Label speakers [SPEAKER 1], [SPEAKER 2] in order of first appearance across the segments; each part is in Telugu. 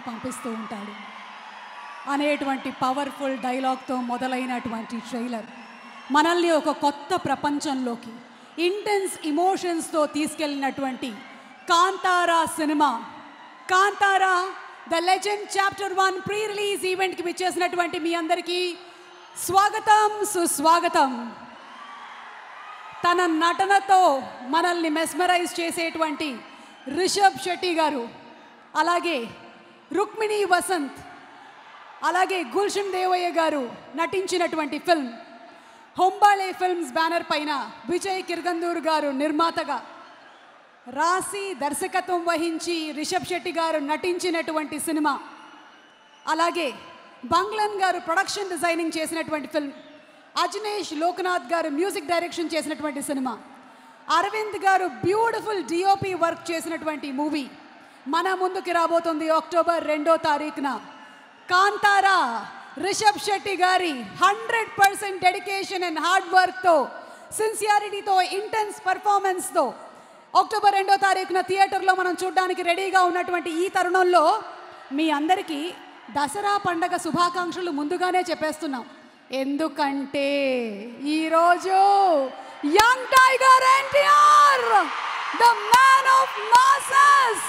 [SPEAKER 1] పంపిస్తూ ఉంటాడు అనేటువంటి పవర్ఫుల్ డైలాగ్తో మొదలైనటువంటి ట్రైలర్ మనల్ని ఒక కొత్త ప్రపంచంలోకి ఇంటెన్స్ ఇమోషన్స్తో తీసుకెళ్ళినటువంటి Kantara cinema. Kantara the legend chapter 1 pre release ఈవెంట్కి విచ్చేసినటువంటి మీ అందరికీ స్వాగతం, సుస్వాగతం. తన నటనతో మనల్ని మెస్మరైజ్ చేసేటువంటి రిషబ్ శెట్టి గారు, అలాగే రుక్మిణి వసంత్, అలాగే గుల్షన్ దేవయ్య గారు నటించినటువంటి ఫిల్మ్ హొంబాళే ఫిల్మ్స్ బ్యానర్ పైన విజయ్ కిర్గందూర్ గారు నిర్మాతగా రాసి దర్శకత్వం వహించి రిషబ్ శెట్టి గారు నటించినటువంటి సినిమా. అలాగే బంగ్లన్ గారు ప్రొడక్షన్ డిజైనింగ్ చేసినటువంటి ఫిల్మ్, అజనేష్ లోకనాథ్ గారు మ్యూజిక్ డైరెక్షన్ చేసినటువంటి సినిమా, అరవింద్ గారు బ్యూటిఫుల్ డిఓపి వర్క్ చేసినటువంటి మూవీ మన ముందుకి రాబోతుంది అక్టోబర్ 2వ తారీఖున. కాంతారా రిషబ్ శెట్టి గారి 100% డెడికేషన్ అండ్ హార్డ్ వర్క్తో, సిన్సియారిటీతో, ఇంటెన్స్ పర్ఫార్మెన్స్తో అక్టోబర్ 2వ తారీఖున థియేటర్లో మనం చూడడానికి రెడీగా ఉన్నటువంటి ఈ తరుణంలో మీ అందరికీ దసరా పండగ శుభాకాంక్షలు ముందుగానే చెప్పేస్తున్నాం. ఎందుకంటే ఈరోజు young tiger NTR, the man of masses,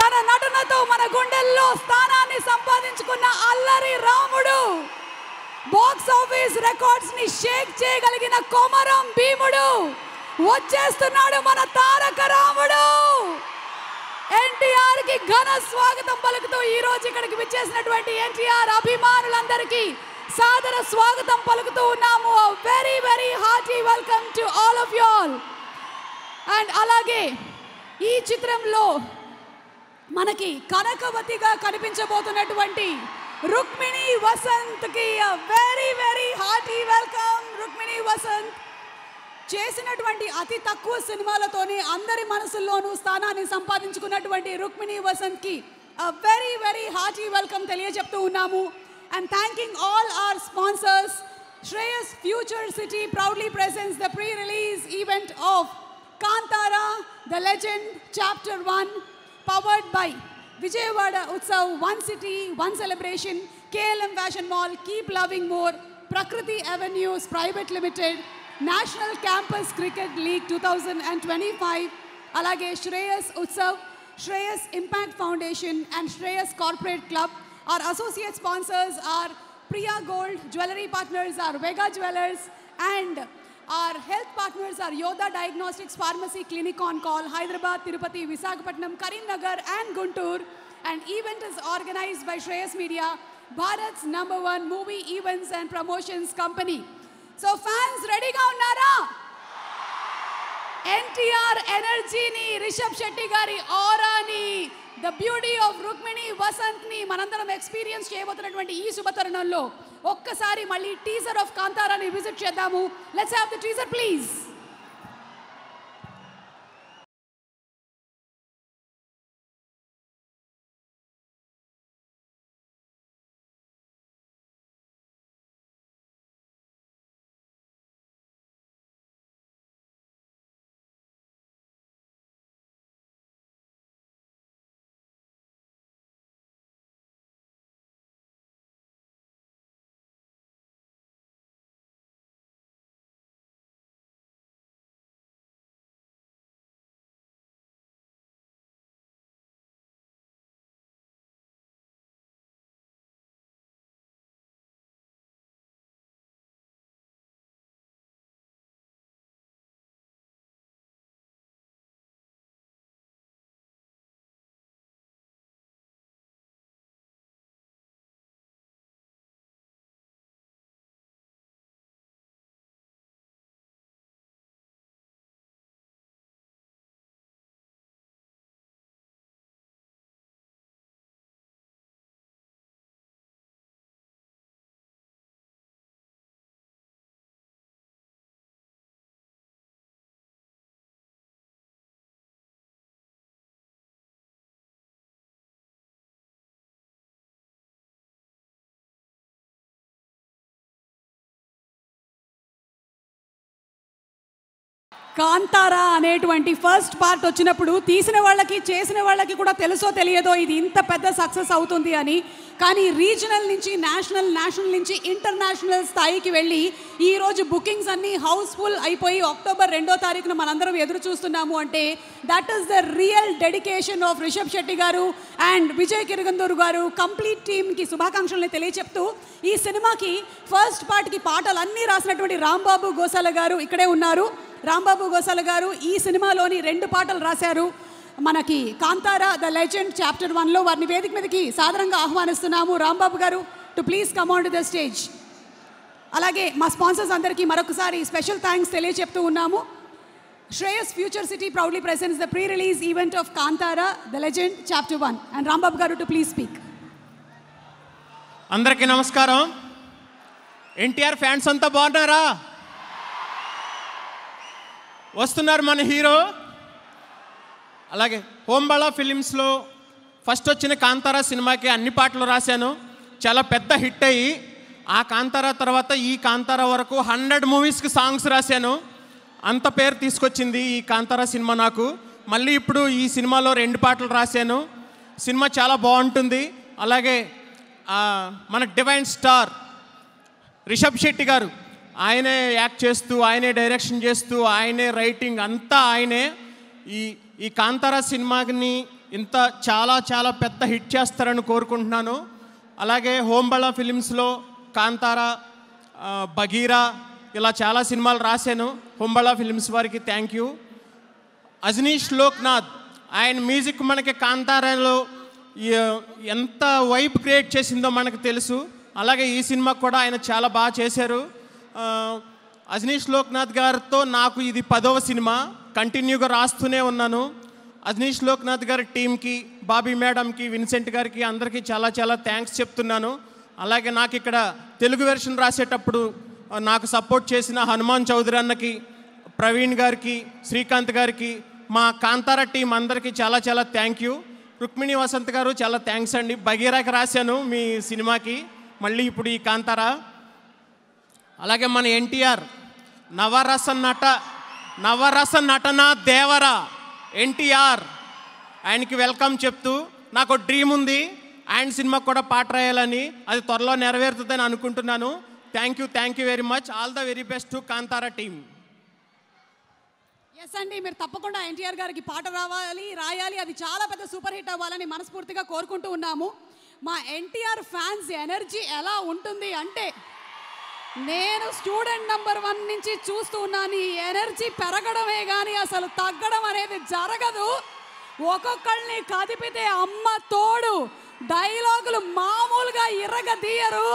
[SPEAKER 1] తన నటనతో మన గుండెల్లో స్థానాన్ని సంపాదించుకున్న అల్లరి రాముడు, బాక్స్ ఆఫీస్ రికార్డ్స్ ని షేక్ చేయగలిగిన కొమరం భీముడు వచ్చేస్తున్నాడు. మన తారక రాముడు ఎన్టీఆర్ కి ఘన స్వాగతం పలుకుతూ ఈ రోజు ఇక్కడికి విచ్చేసినటువంటి ఎన్టీఆర్ అభిమానులందరికీ సాదర స్వాగతం పలుకుతూ ఉన్నాము. Very very hearty welcome to all of you all. And అలాగే ఈ చిత్రంలో మనకి కనకవతిగా కనిపించబోతున్నటువంటి రుక్మిణి వసంత్ కి very very hearty welcome. Rukmini Vasanth చేసినటువంటి అతి తక్కువ సినిమాలతోనే అందరి మనసుల్లోనూ స్థానాన్ని సంపాదించుకున్నటువంటి రుక్మిణి వసంత్ కి వెరీ వెరీ హార్టీ వెల్కమ్ తెలియజెప్తూ ఉన్నాము. And thanking all our sponsors. Shreyas future city proudly presents the pre-release event of Kantara, the legend chapter 1, powered by Vijayawada Utsav, One City, One Celebration, KLM Fashion Mall, Keep Loving More, Prakriti Avenues Private Limited, National Campus Cricket League 2025, alage Shreyas Utsav, Shreyas Impact Foundation and Shreyas Corporate Club. Our associate sponsors are Priya Gold, jewelry partners are Vega Jewelers, and our health partners are Yoda Diagnostics Pharmacy Clinic on Call, Hyderabad, Tirupati, Visakhapatnam, Karimnagar and Guntur. And event is organized by Shreyas Media, Bharat's #1 movie events and promotions company. So fans ready ga unnara? NTR energy ni, Rishabh Shetty gari aura ni, the beauty of Rukmini Vasant ni manandaram experience cheyabothunatuvanti ee శుభతరుణంలో ఒక్కసారి మళ్ళీ టీజర్ ఆఫ్ కాంతారాని విజిట్ చేద్దాము. Let's have the teaser please. Kantara అనేటువంటి ఫస్ట్ పార్ట్ వచ్చినప్పుడు తీసిన వాళ్ళకి చేసిన వాళ్ళకి కూడా తెలుసో తెలియదో ఇది ఇంత పెద్ద సక్సెస్ అవుతుంది అని. కానీ రీజనల్ నుంచి నేషనల్ నుంచి ఇంటర్నేషనల్ స్థాయికి వెళ్ళి ఈరోజు బుకింగ్స్ అన్నీ హౌస్ఫుల్ అయిపోయి అక్టోబర్ 2వ తారీఖున మనందరం ఎదురు చూస్తున్నాము అంటే that is the real dedication of Rishab Shetty garu and Vijay కిరగందూరు గారు. కంప్లీట్ టీమ్కి శుభాకాంక్షల్ని తెలియచెప్తూ ఈ సినిమాకి ఫస్ట్ పార్ట్కి పాటలు అన్నీ రాసినటువంటి రాంబాబు గోసాల గారు ఇక్కడే ఉన్నారు. రాంబాబు గోసాల గారు ఈ సినిమాలోని 2 పాటలు రాశారు. మనకి కాంతారా ద లెజెండ్ చాప్టర్ 1లో వారిని వేదిక మీదకి సాదరంగా ఆహ్వానిస్తున్నాము. రాంబాబు గారు to please come on to the stage. అలాగే మా స్పాన్సర్స్ అందరికీ మరొకసారి స్పెషల్ థ్యాంక్స్ తెలియచెప్తూ ఉన్నాము. Shreyas future city proudly presents the pre release event of Kantara the legend chapter 1 and Rambabu గారు టు ప్లీజ్ స్పీక్.
[SPEAKER 2] అందరికీ నమస్కారం. ఎన్టీఆర్ ఫ్యాన్స్ అంతా బాగున్నారా? వస్తున్నారు మన హీరో. అలాగే హోంబళా ఫిలిమ్స్లో ఫస్ట్ వచ్చిన కాంతారా సినిమాకి అన్ని పాటలు రాశాను. చాలా పెద్ద హిట్ అయ్యి ఆ కాంతారా తర్వాత ఈ కాంతారా వరకు 100 మూవీస్కి సాంగ్స్ రాశాను. అంత పేరు తీసుకొచ్చింది ఈ కాంతారా సినిమా నాకు. మళ్ళీ ఇప్పుడు ఈ సినిమాలో 2 పాటలు రాశాను. సినిమా చాలా బాగుంటుంది. అలాగే మన డివైన్ స్టార్ రిషబ్ శెట్టి గారు ఆయనే యాక్ట్ చేస్తూ ఆయనే డైరెక్షన్ చేస్తూ ఆయనే రైటింగ్ అంతా ఆయనే. ఈ కాంతారా సినిమాని ఇంత చాలా చాలా పెద్ద హిట్ చేస్తారని కోరుకుంటున్నాను. అలాగే హోంబళా ఫిలిమ్స్లో కాంతారా, బగీరా ఇలా చాలా సినిమాలు రాశాను. హోంబళా ఫిలిమ్స్ వారికి థ్యాంక్ యూ. అజనీష్ లోక్నాథ్ ఆయన మ్యూజిక్ మనకి కాంతారాలో ఎంత వైబ్ క్రియేట్ చేసిందో మనకు తెలుసు. అలాగే ఈ సినిమా కూడా ఆయన చాలా బాగా చేశారు. అజనీష్ లోక్నాథ్ గారితో నాకు ఇది 10వ సినిమా. కంటిన్యూగా రాస్తూనే ఉన్నాను. అజనీష్ లోక్నాథ్ గారి టీంకి, బాబీ మేడంకి, విన్సెంట్ గారికి అందరికీ చాలా చాలా థ్యాంక్స్ చెప్తున్నాను. అలాగే నాకు ఇక్కడ తెలుగు వెర్షన్ రాసేటప్పుడు నాకు సపోర్ట్ చేసిన హనుమాన్ చౌదరి అన్నకి, ప్రవీణ్ గారికి, శ్రీకాంత్ గారికి, మా కాంతారా టీం అందరికీ చాలా చాలా థ్యాంక్ యూ. రుక్మిణి వసంత్ గారు చాలా థ్యాంక్స్ అండి. బగీరాకి రాశాను మీ సినిమాకి, మళ్ళీ ఇప్పుడు ఈ కాంతారా. అలాగే మన ఎన్టీఆర్ నవరస నటన దేవరా ఎన్టీఆర్ ఆయనకి వెల్కమ్ చెప్తూ నాకు డ్రీమ్ ఉంది ఆయన సినిమాకి కూడా పాట రాయాలని. అది త్వరలో నెరవేరుతుందని అనుకుంటున్నాను. Thank you very much. All the very best to Kantara team.
[SPEAKER 1] Yes అండి, మీరు తప్పకుండా ఎన్టీఆర్ గారికి పాట రాయాలి. అది చాలా పెద్ద సూపర్ హిట్ అవ్వాలని మనస్ఫూర్తిగా కోరుకుంటూ ఉన్నాము. మా ఎన్టీఆర్ ఫ్యాన్స్ ఎనర్జీ ఎలా ఉంటుంది అంటే నేను స్టూడెంట్ నెంబర్ 1 నుంచి చూస్తూ ఉన్నాను. ఈ ఎనర్జీ పెరగడమే కానీ అసలు తగ్గడం అనేది జరగదు. ఒక్కొక్కళ్ళని కదిపితే అమ్మ తోడు, డైలాగులు మామూలుగా ఇరగదీయరు.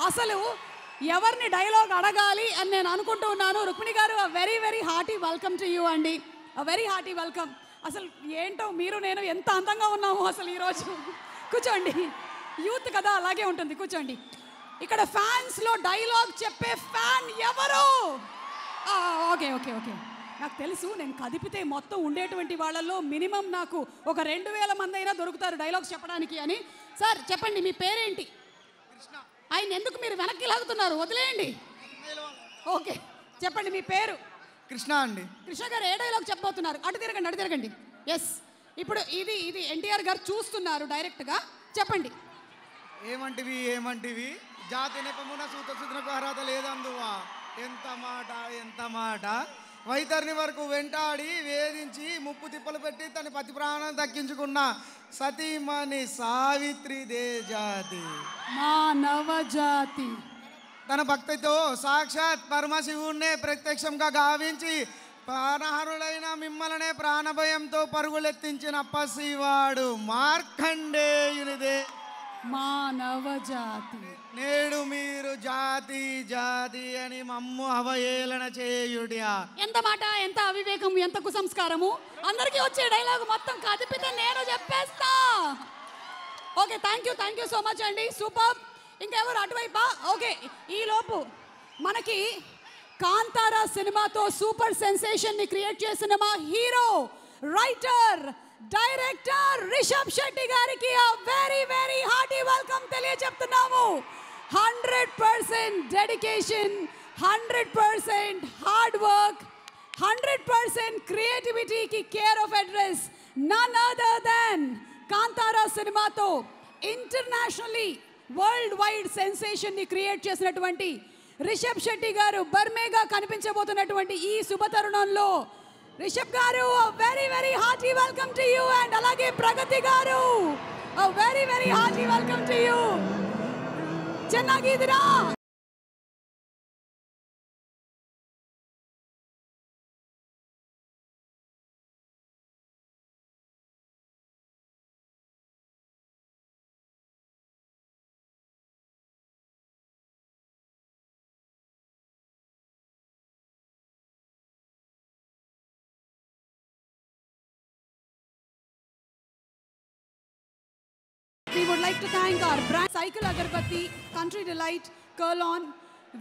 [SPEAKER 1] అసలు ఎవరిని డైలాగ్ అడగాలి అని నేను అనుకుంటూ ఉన్నాను. రుక్మిణి గారు very very hearty welcome to you అండి. Very hearty welcome. అసలు ఏంటో మీరు నేను ఎంత అందంగా ఉన్నాము అసలు ఈరోజు. కూర్చోండి, యూత్ కదా అలాగే ఉంటుంది, కూర్చోండి. ఇక్కడ ఫ్యాన్స్లో డైలాగ్ చెప్పే ఫ్యాన్ ఎవరు? ఓకే నాకు తెలుసు. నేను కదిపితే మొత్తం ఉండేటువంటి వాళ్ళల్లో మినిమం నాకు ఒక 2000 మంది అయినా దొరుకుతారు డైలాగ్స్ చెప్పడానికి అని. సార్ చెప్పండి, మీ పేరేంటి? ఆయన ఎందుకు మీరు వెనక్కి లాగుతున్నారు? వదిలేయండి. ఓకే చెప్పండి, మీ పేరు?
[SPEAKER 3] కృష్ణ అండి.
[SPEAKER 1] కృష్ణ గారు ఏ డైలాగ్ చెప్పబోతున్నారు? అటు తిరగండి. ఎస్, ఇప్పుడు ఇది ఎన్టీఆర్ గారు చూస్తున్నారు డైరెక్ట్గా, చెప్పండి.
[SPEAKER 3] ఏమంటివి జాతి నెపమున సూతకు అర్హత లేదందువా. ఎంత మాట వైతరిని వరకు వెంటాడి వేధించి ముప్పు తిప్పలు పెట్టి తన పతి ప్రాణం దక్కించుకున్న సతీమణి సావిత్రిదే జాతి
[SPEAKER 1] మానవ జాతి.
[SPEAKER 3] తన భక్తితో సాక్షాత్ పరమశివుణ్ణే ప్రత్యక్షంగా గావించి ప్రాణహరుడైన మిమ్మల్నే ప్రాణభయంతో పరుగులెత్తించిన పసివాడు మార్కండేయునిదే
[SPEAKER 1] మానవ జాతి.
[SPEAKER 3] నేడు మీరు జాతి అని మమ్ము అవహేళన చేయుడియా.
[SPEAKER 1] ఎంత మాట, ఎంత అవివేకం, ఎంత కుసంస్కారము. అందరికీ వచ్చే డైలాగ్ మొత్తం కదిపితే నేను చెప్పేస్తా. Okay thank you so much అండి, సూపర్. ఇంకెవరు అటువైపా? ఓకే, ఈలోపు మనకి కాంతారా సినిమాతో సూపర్ సెన్సేషన్ని క్రియేట్ చేసిన మా hero, writer, director Rishab Shetty గారికి వెరీ వెరీ హార్టీ వెల్కమ్ తెలియజెప్తున్నాము. 100% డెడికేషన్, 100% హార్డ్ వర్క్ 100% క్రియేటివిటీకి care of address none other than Kantara సినిమాతో ఇంటర్నేషనల్లీ వరల్డ్ వైడ్ సెన్సేషన్ ని క్రియేట్ చేసినటువంటి రిషబ్ శెట్టి గారు బర్మేగా కనిపించబోతున్నటువంటి ఈ శుభతరుణంలో రిషబ్ గారు very very hearty welcome to you. And అలాగే ప్రగతి గారు very very hearty welcome to you. ಚೆನ್ನಾಗಿದ್ದೀರಾ? We would like to thank our brand Cycle Agarbatti, Country Delight, Kurlon,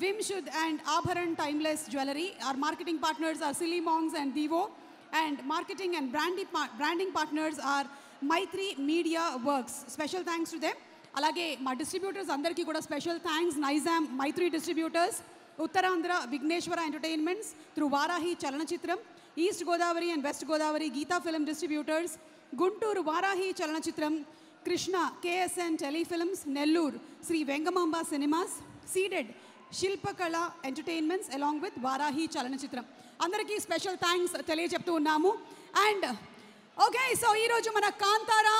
[SPEAKER 1] Vimshud and Abharan Timeless Jewelry. Our marketing partners are Silly Monks and Devo, and marketing and branding partners are Maitri Media Works. Special thanks to them. Alage ma distributors andarki kuda special thanks. Nizam Maitri Distributors, Uttarandhra Vigneshwara Entertainments through Varahi Chalanachitram, East Godavari and West Godavari Geeta Film Distributors, Guntur Varahi Chalanachitram, Krishna KSN Telefilms, Nellur Sri Vengamamba Cinemas, Seeded Shilpakala Entertainments along with Varahi Chalanachitram. Andariki special thanks తెలియజెప్తూ ఉన్నాము. అండ్ ఓకే, సో ఈరోజు మన Kantara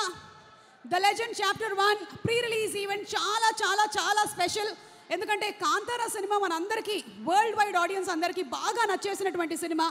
[SPEAKER 1] the legend chapter 1 pre release event చాలా చాలా చాలా స్పెషల్. ఎందుకంటే కాంతారా సినిమా మనందరికీ వరల్డ్ వైడ్ ఆడియన్స్ అందరికీ బాగా నచ్చేసినటువంటి సినిమా.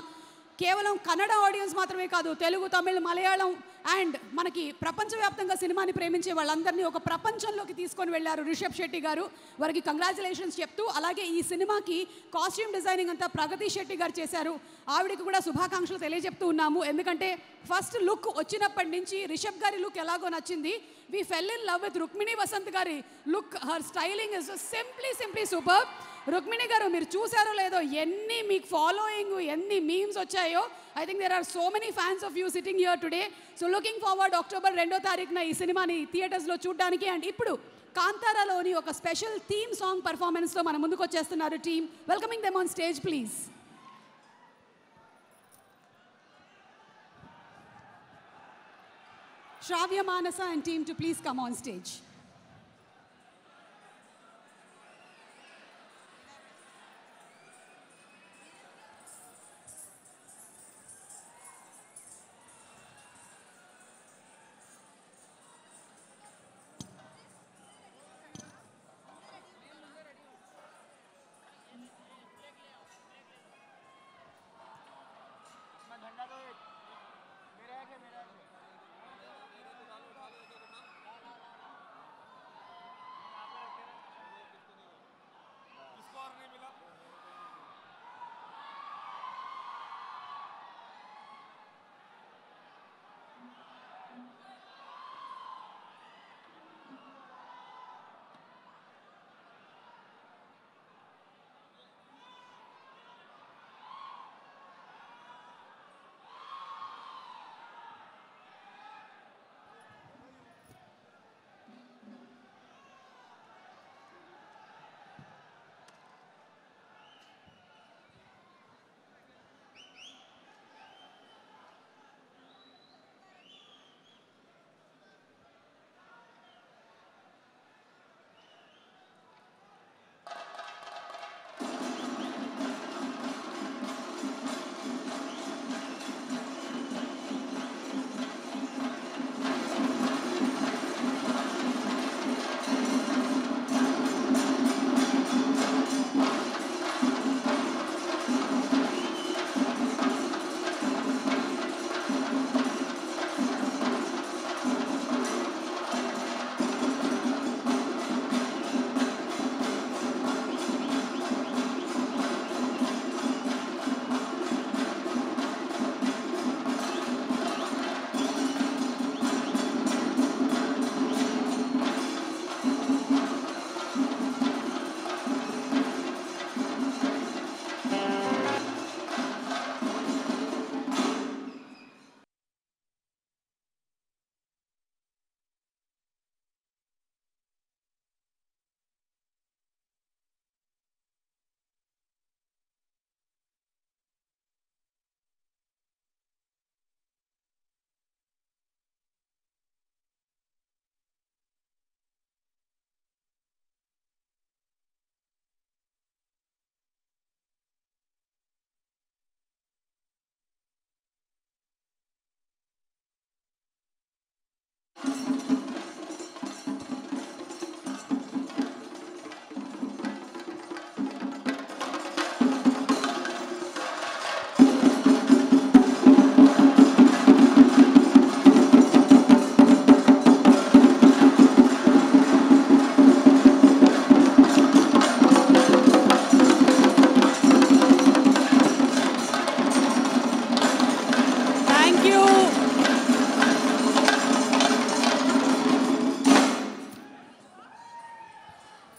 [SPEAKER 1] కేవలం కన్నడ ఆడియన్స్ మాత్రమే కాదు, తెలుగు, తమిళ్, మలయాళం అండ్ మనకి ప్రపంచవ్యాప్తంగా సినిమాని ప్రేమించే వాళ్ళందరినీ ఒక ప్రపంచంలోకి తీసుకొని వెళ్ళారు రిషబ్ శెట్టి గారు. వారికి కంగ్రాచులేషన్స్ చెప్తూ, అలాగే ఈ సినిమాకి కాస్ట్యూమ్ డిజైనింగ్ అంతా ప్రగతి శెట్టి గారు చేశారు. ఆవిడకి కూడా శుభాకాంక్షలు తెలియజెప్తూ ఉన్నాము. ఎందుకంటే ఫస్ట్ లుక్ వచ్చినప్పటి నుంచి రిషబ్ గారి లుక్ ఎలాగో నచ్చింది. We fell in love with Rukmini Vasanth గారి look. Her styling is simply super. Rukmini గారు మీరు చూసారో లేదో, ఎన్ని మీకు ఫాలోయింగ్, ఎన్ని మీమ్స్ వచ్చాయో. I think there are so many fans of you sitting here today. So looking forward October 2వ తారీఖున ఈ సినిమాని థియేటర్స్లో చూడడానికి. అండ్ ఇప్పుడు కాంతారాలోని ఒక స్పెషల్ థీమ్ సాంగ్ పర్ఫార్మెన్స్తో మన ముందుకు వచ్చేస్తున్నారు team. Welcoming them on stage please. Shravya Manasa and team to please come on stage.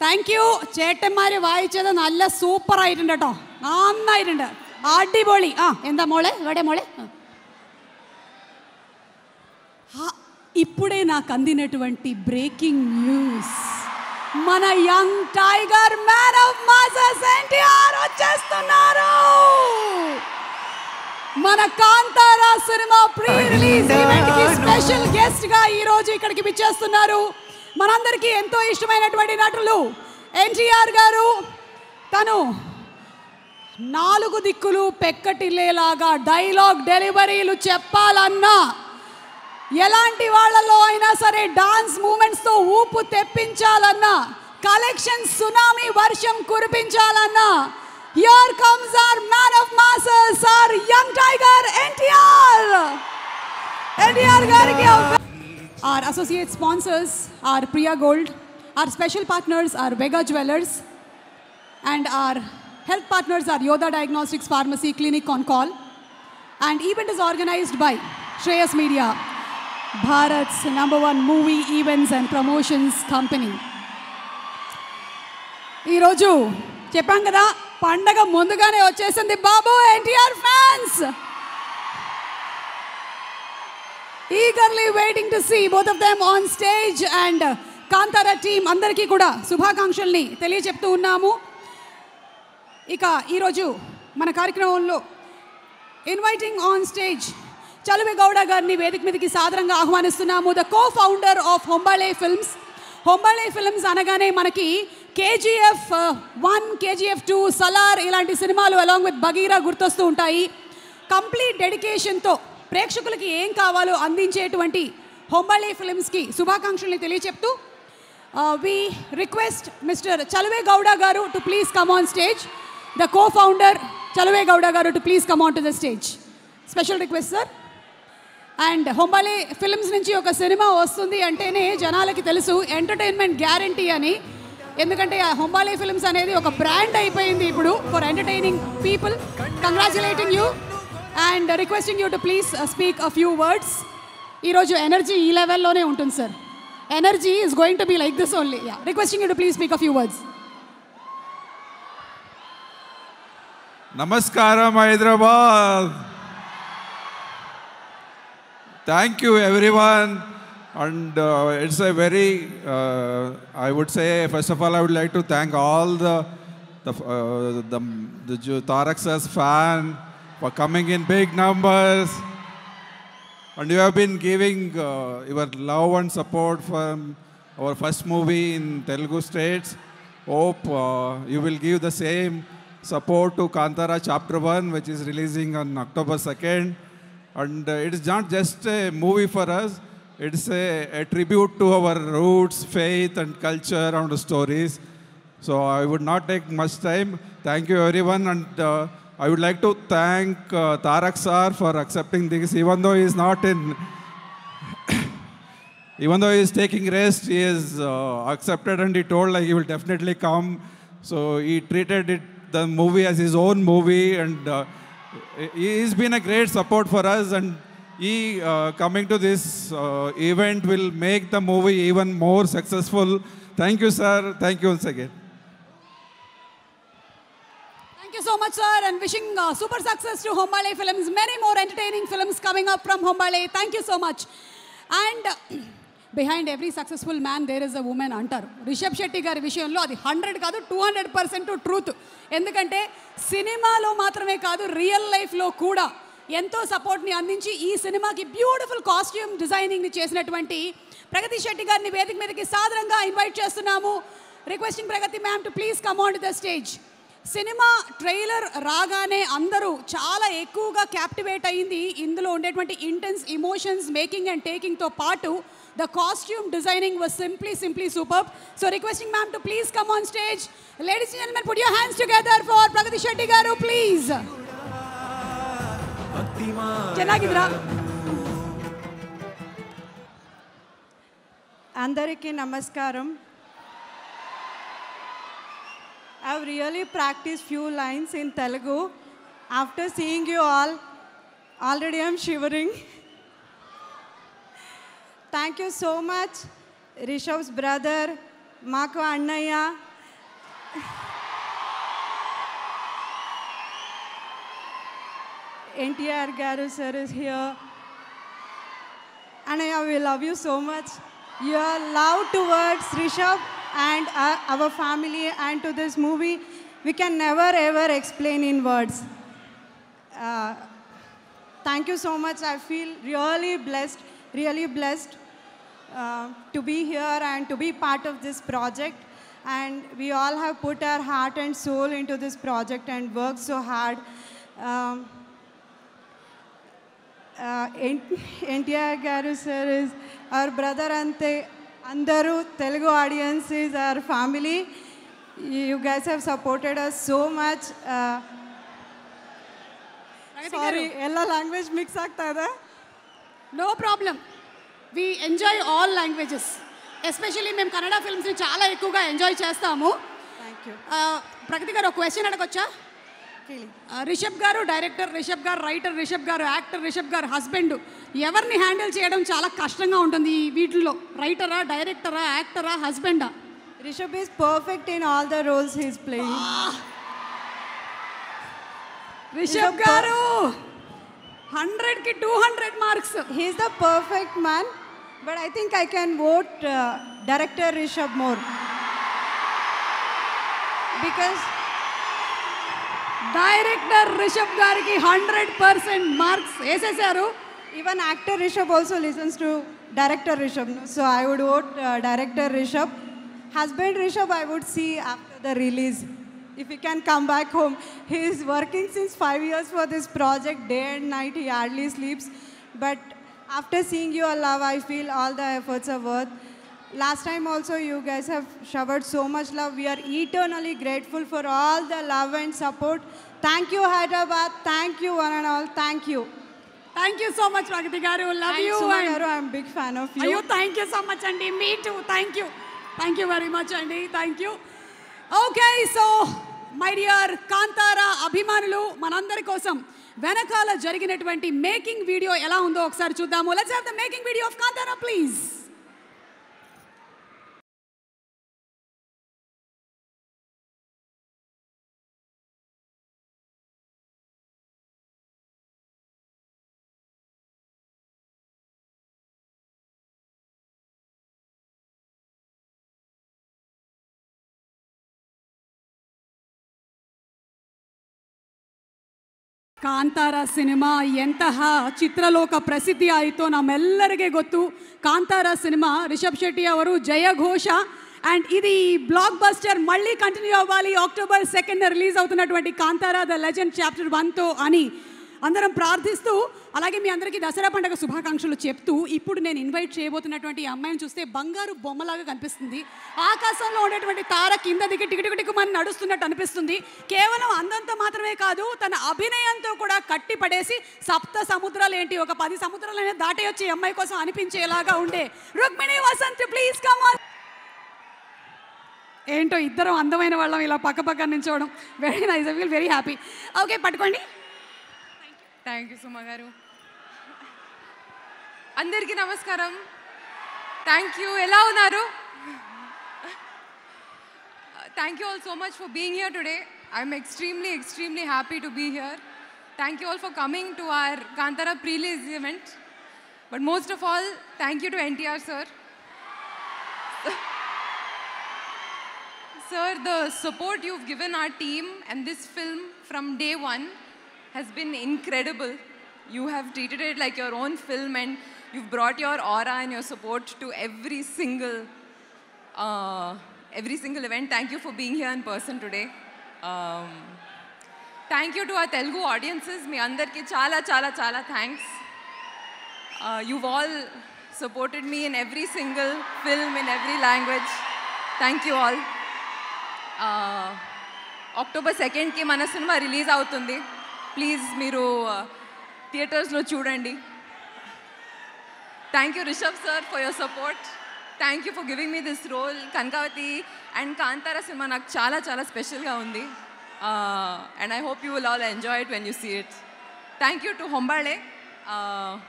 [SPEAKER 1] Thank you. ചേട്ടന്മാര് വായിച്ചത് നല്ല സൂപ്പർ ആയിട്ടുണ്ട് കേട്ടോ, നന്നായിട്ടുണ്ട്, അടിപൊളി. എന്താ മോളെ, ഇവിടെ മോളെ. ఇప్పుడే నాకు అందినటువంటి బ్రేకింగ్ న్యూస్, మన young tiger man of masses NTR వచ్చేస్తున్నారు. మన Kantara cinema pre release event కి స్పెషల్ గెస్ట్ గా ఈ రోజు ఇక్కడికి విచ్చేస్తున్నారు. మనందరికీ ఎంతో ఇష్టమైనటువంటి నటులు ఎన్టీఆర్ గారు. తను 4 దిక్కులు పెక్కటిల్లేలాగా డైలాగ్ డెలివరీలు చెప్పాలన్నా, ఎలాంటి వాళ్ళలో అయినా సరే డాన్స్ మూమెంట్స్తో ఊపు తెప్పించాలన్నా, కలెక్షన్ సునామీ వర్షం కురిపించాలన్నా, here comes our man of masses, our young tiger NTR. NTR gariki. Our associate sponsors are Priya Gold, our special partners are Vega Jewelers, and our health partners are Yoda Diagnostics Pharmacy Clinic on Call. And event is organized by Shreyas Media, Bharat's #1 movie events and promotions company. ఈ రోజు చెప్పాం కదా, పండగ ముందుగానే వచ్చేసింది బాబు. NTR fans eagerly waiting to see both of them on stage, and Kantara team అందరికీ కూడా శుభాకాంక్షల్ని తెలియజెప్తూ ఉన్నాము. ఇక ఈరోజు మన కార్యక్రమంలో inviting on stage Chaluve Gowda గారిని వేదిక మీదకి సాదరంగా ఆహ్వానిస్తున్నాము. The co founder of Hombale films. Hombale films అనగానే మనకి KGF 1, KGF 2, సలార్ ఇలాంటి సినిమాలు అలాంగ్ విత్ బగీరా గుర్తొస్తూ ఉంటాయి. కంప్లీట్ డెడికేషన్తో ప్రేక్షకులకి ఏం కావాలో అందించేటువంటి హొంబాళే ఫిల్మ్స్కి శుభాకాంక్షల్ని తెలియచెప్తూ we request mister Chaluve Gowda గారు to please come on stage. The co founder Chaluve Gowda గారు to please come on to the stage. Special request sir. And Hombale films నుంచి ఒక సినిమా వస్తుంది అంటేనే జనాలకి తెలుసు ఎంటర్టైన్మెంట్ గ్యారంటీ అని. ఎందుకంటే హొంబాళే ఫిల్మ్స్ అనేది ఒక బ్రాండ్ అయిపోయింది ఇప్పుడు for entertaining people. Congratulating you and requesting you to please speak a few words. ఈరోజు ఎనర్జీ ఈ లెవెల్లోనే ఉంటుంది sir. Energy is going to be like this only. Requesting you to please speak a few words.
[SPEAKER 4] Namaskaram, Hyderabad. Thank you, everyone. And it's a very, I would say, first of all, I would like to thank all the Tarak Sir's fan for coming in big numbers. And you have been giving your love and support for our first movie in Telugu states. Hope you will give the same support to Kantara Chapter 1, which is releasing on October 2nd. And it's not just a movie for us, it's a tribute to our roots, faith and culture and stories. So I would not take much time. Thank you everyone, and I would like to thank Tarak Sir for accepting this, even though he is not in, even though he is taking rest, he is accepted and he told like he will definitely come. So he treated the movie as his own movie, and he's been a great support for us, and he coming to this event will make the movie even more successful. Thank you, sir. Thank you once again.
[SPEAKER 1] Thank you so much, sir, and wishing super success to Hombale Films. Many more entertaining films coming up from Hombale. Thank you so much. And behind every successful man there is a woman అంటారు. రిషబ్ శెట్టి గారి విషయంలో అది 100 కాదు 200% ట్రూత్. ఎందుకంటే సినిమాలో మాత్రమే కాదు రియల్ లైఫ్లో కూడా ఎంతో సపోర్ట్ని అందించి ఈ సినిమాకి బ్యూటిఫుల్ కాస్ట్యూమ్ డిజైనింగ్ని చేసినటువంటి ప్రగతి శెట్టి గారిని వేదిక మీదకి సాదరంగా ఇన్వైట్ చేస్తున్నాము. Requesting Pragathi ma'am to please come on to the stage. Cinema trailer రాగానే అందరూ చాలా ఎక్కువగా క్యాప్టివేట్ అయింది. ఇందులో ఉండేటువంటి ఇంటెన్స్ ఎమోషన్స్ మేకింగ్ అండ్ టేకింగ్తో పాటు the costume designing was simply super. So requesting ma'am to please come on stage. Ladies and gentlemen, put your hands together for Pragathi Shetty గారు ప్లీజ్. ಚೆನ್ನಾಗಿದ್ರಾ?
[SPEAKER 5] అందరికీ నమస్కారం. I've really practiced few lines in Telugu. After seeing you all, already I'm shivering. Thank you so much, Rishab's brother, Maku Annaya, NTR Garu sir is here. Anaya, we love you so much. Your love towards Rishabh and our family and to this movie, we can never ever explain in words. Thank you so much. I feel really blessed to be here and to be part of this project. And we all have put our heart and soul into this project and worked so hard. NTR Garu sir is our brother ante. Andaru Telugu audience is our family. You guys have supported us so much. Sorry, ella language mix aagtada.
[SPEAKER 1] No problem. We enjoy all languages. Especially మేము కన్నడ ఫిల్మ్స్ ని చాలా ఎక్కువగా ఎంజాయ్ చేస్తాము.
[SPEAKER 5] Thank you.
[SPEAKER 1] ప్రగతి గారు ఒక క్వశ్చన్ అడగొచ్చా? రిషబ్ గారు డైరెక్టర్, రిషబ్ గారు రైటర్, రిషబ్ గారు యాక్టర్, రిషబ్ గారు హస్బెండ్, ఎవరిని హ్యాండిల్ చేయడం చాలా కష్టంగా ఉంటుంది ఈ వీటిల్లో? రైటరా, డైరెక్టరా, యాక్టరా, హస్బెండా?
[SPEAKER 5] Rishabh is perfect in all the roles he is playing.
[SPEAKER 1] Rishabh గారు 100కి 200 marks.
[SPEAKER 5] He is the perfect man, but I think I can vote director Rishabh more. Because
[SPEAKER 1] director Rishab గారికి 100% మార్క్స్ వేసేసారు.
[SPEAKER 5] even actor Rishabh also listens to director Rishabh. So I would vote director Rishabh. Husband Rishabh I would see after the release. If he can come back home. He is working since 5 years for this project. Day and night he hardly sleeps. But after seeing your love, I feel all the efforts are worth. Last time also you guys have showered so much love. We are eternally grateful for all the love and support. Thank you Hyderabad. Thank you one and all. Thank you.
[SPEAKER 1] Thank you so much Pragathi గారు. Love you.
[SPEAKER 5] I'm big fan of you.
[SPEAKER 1] అయ్యో థ్యాంక్ యూ సో మచ్ అండి. Me too. Thank you very much అండి. Thank you. Okay, so my dear Kantara అభిమానులు, మనందరి కోసం వెనకాల జరిగినటువంటి మేకింగ్ వీడియో ఎలా ఉందో ఒకసారి చూద్దాము. Let's have the making video of Kantara please. Kantara cinema ಎಂತಹ ಚಿತ್ರಲೋಕ ಪ್ರಸಿದ್ಧಿ ಆಯಿತು ನಮ್ಮೆಲ್ಲರಿಗೆ ಗೊತ್ತು. ಕಾಂತಾರ ಸಿನಿಮಾ ರಿಷಬ್ ಶೆಟ್ಟಿ ಅವರು ಜಯಘೋಷ అండ్ ఇది బ్లాక్ బస్టర్ మళ్ళీ కంటిన్యూ అవ్వాలి. October 2nd రిలీజ్ అవుతున్నటువంటి కాంతారా ద లెజెండ్ చాప్టర్ 1తో అని అందరం ప్రార్థిస్తూ, అలాగే మీ అందరికీ దసరా పండుగ శుభాకాంక్షలు చెప్తూ, ఇప్పుడు నేను ఇన్వైట్ చేయబోతున్నటువంటి అమ్మాయిని చూస్తే బంగారు బొమ్మలాగా కనిపిస్తుంది. ఆకాశంలో ఉండేటువంటి తార కింద దిగి టికిటికిటికి నడుస్తున్నట్టు అనిపిస్తుంది. కేవలం అందంతో మాత్రమే కాదు, తన అభినయంతో కూడా కట్టి పడేసి సప్త సముద్రాలు ఏంటి, ఒక 10 సముద్రాలైనా దాటేయొచ్చి అమ్మాయి కోసం అనిపించేలాగా ఉండే Rukmini Vasanth, please come on. ఏంటో ఇద్దరం అందమైన వాళ్ళం ఇలా పక్క నించోవడం. Very nice, I feel very happy. Okay, పట్టుకోండి.
[SPEAKER 6] థ్యాంక్ యూ సుమ గారు. అందరికీ నమస్కారం. Thank you. ఎలా ఉన్నారు? Thank you all so much for being here today. I'm extremely happy to be here. Thank you all for coming to our Kantara pre-release event. But most of all, thank you to NTR sir. Sir, the support you've given our team and this film from day one has been incredible. You have treated it like your own film and you've brought your aura and your support to every single event. Thank you for being here in person today. Thank you to our Telugu audiences. Me andarki chala thanks. You've all supported me in every single film in every language. Thank you all. October 2nd ki mana cinema release avutundi. Please మీరు థియేటర్స్లో చూడండి. Thank you Rishab sir for your support. Thank you for giving me this role. Kanakavathi and Kantara cinema నాకు చాలా స్పెషల్గా ఉంది. And I hope you will all enjoy it when you see it. Thank you to Hombale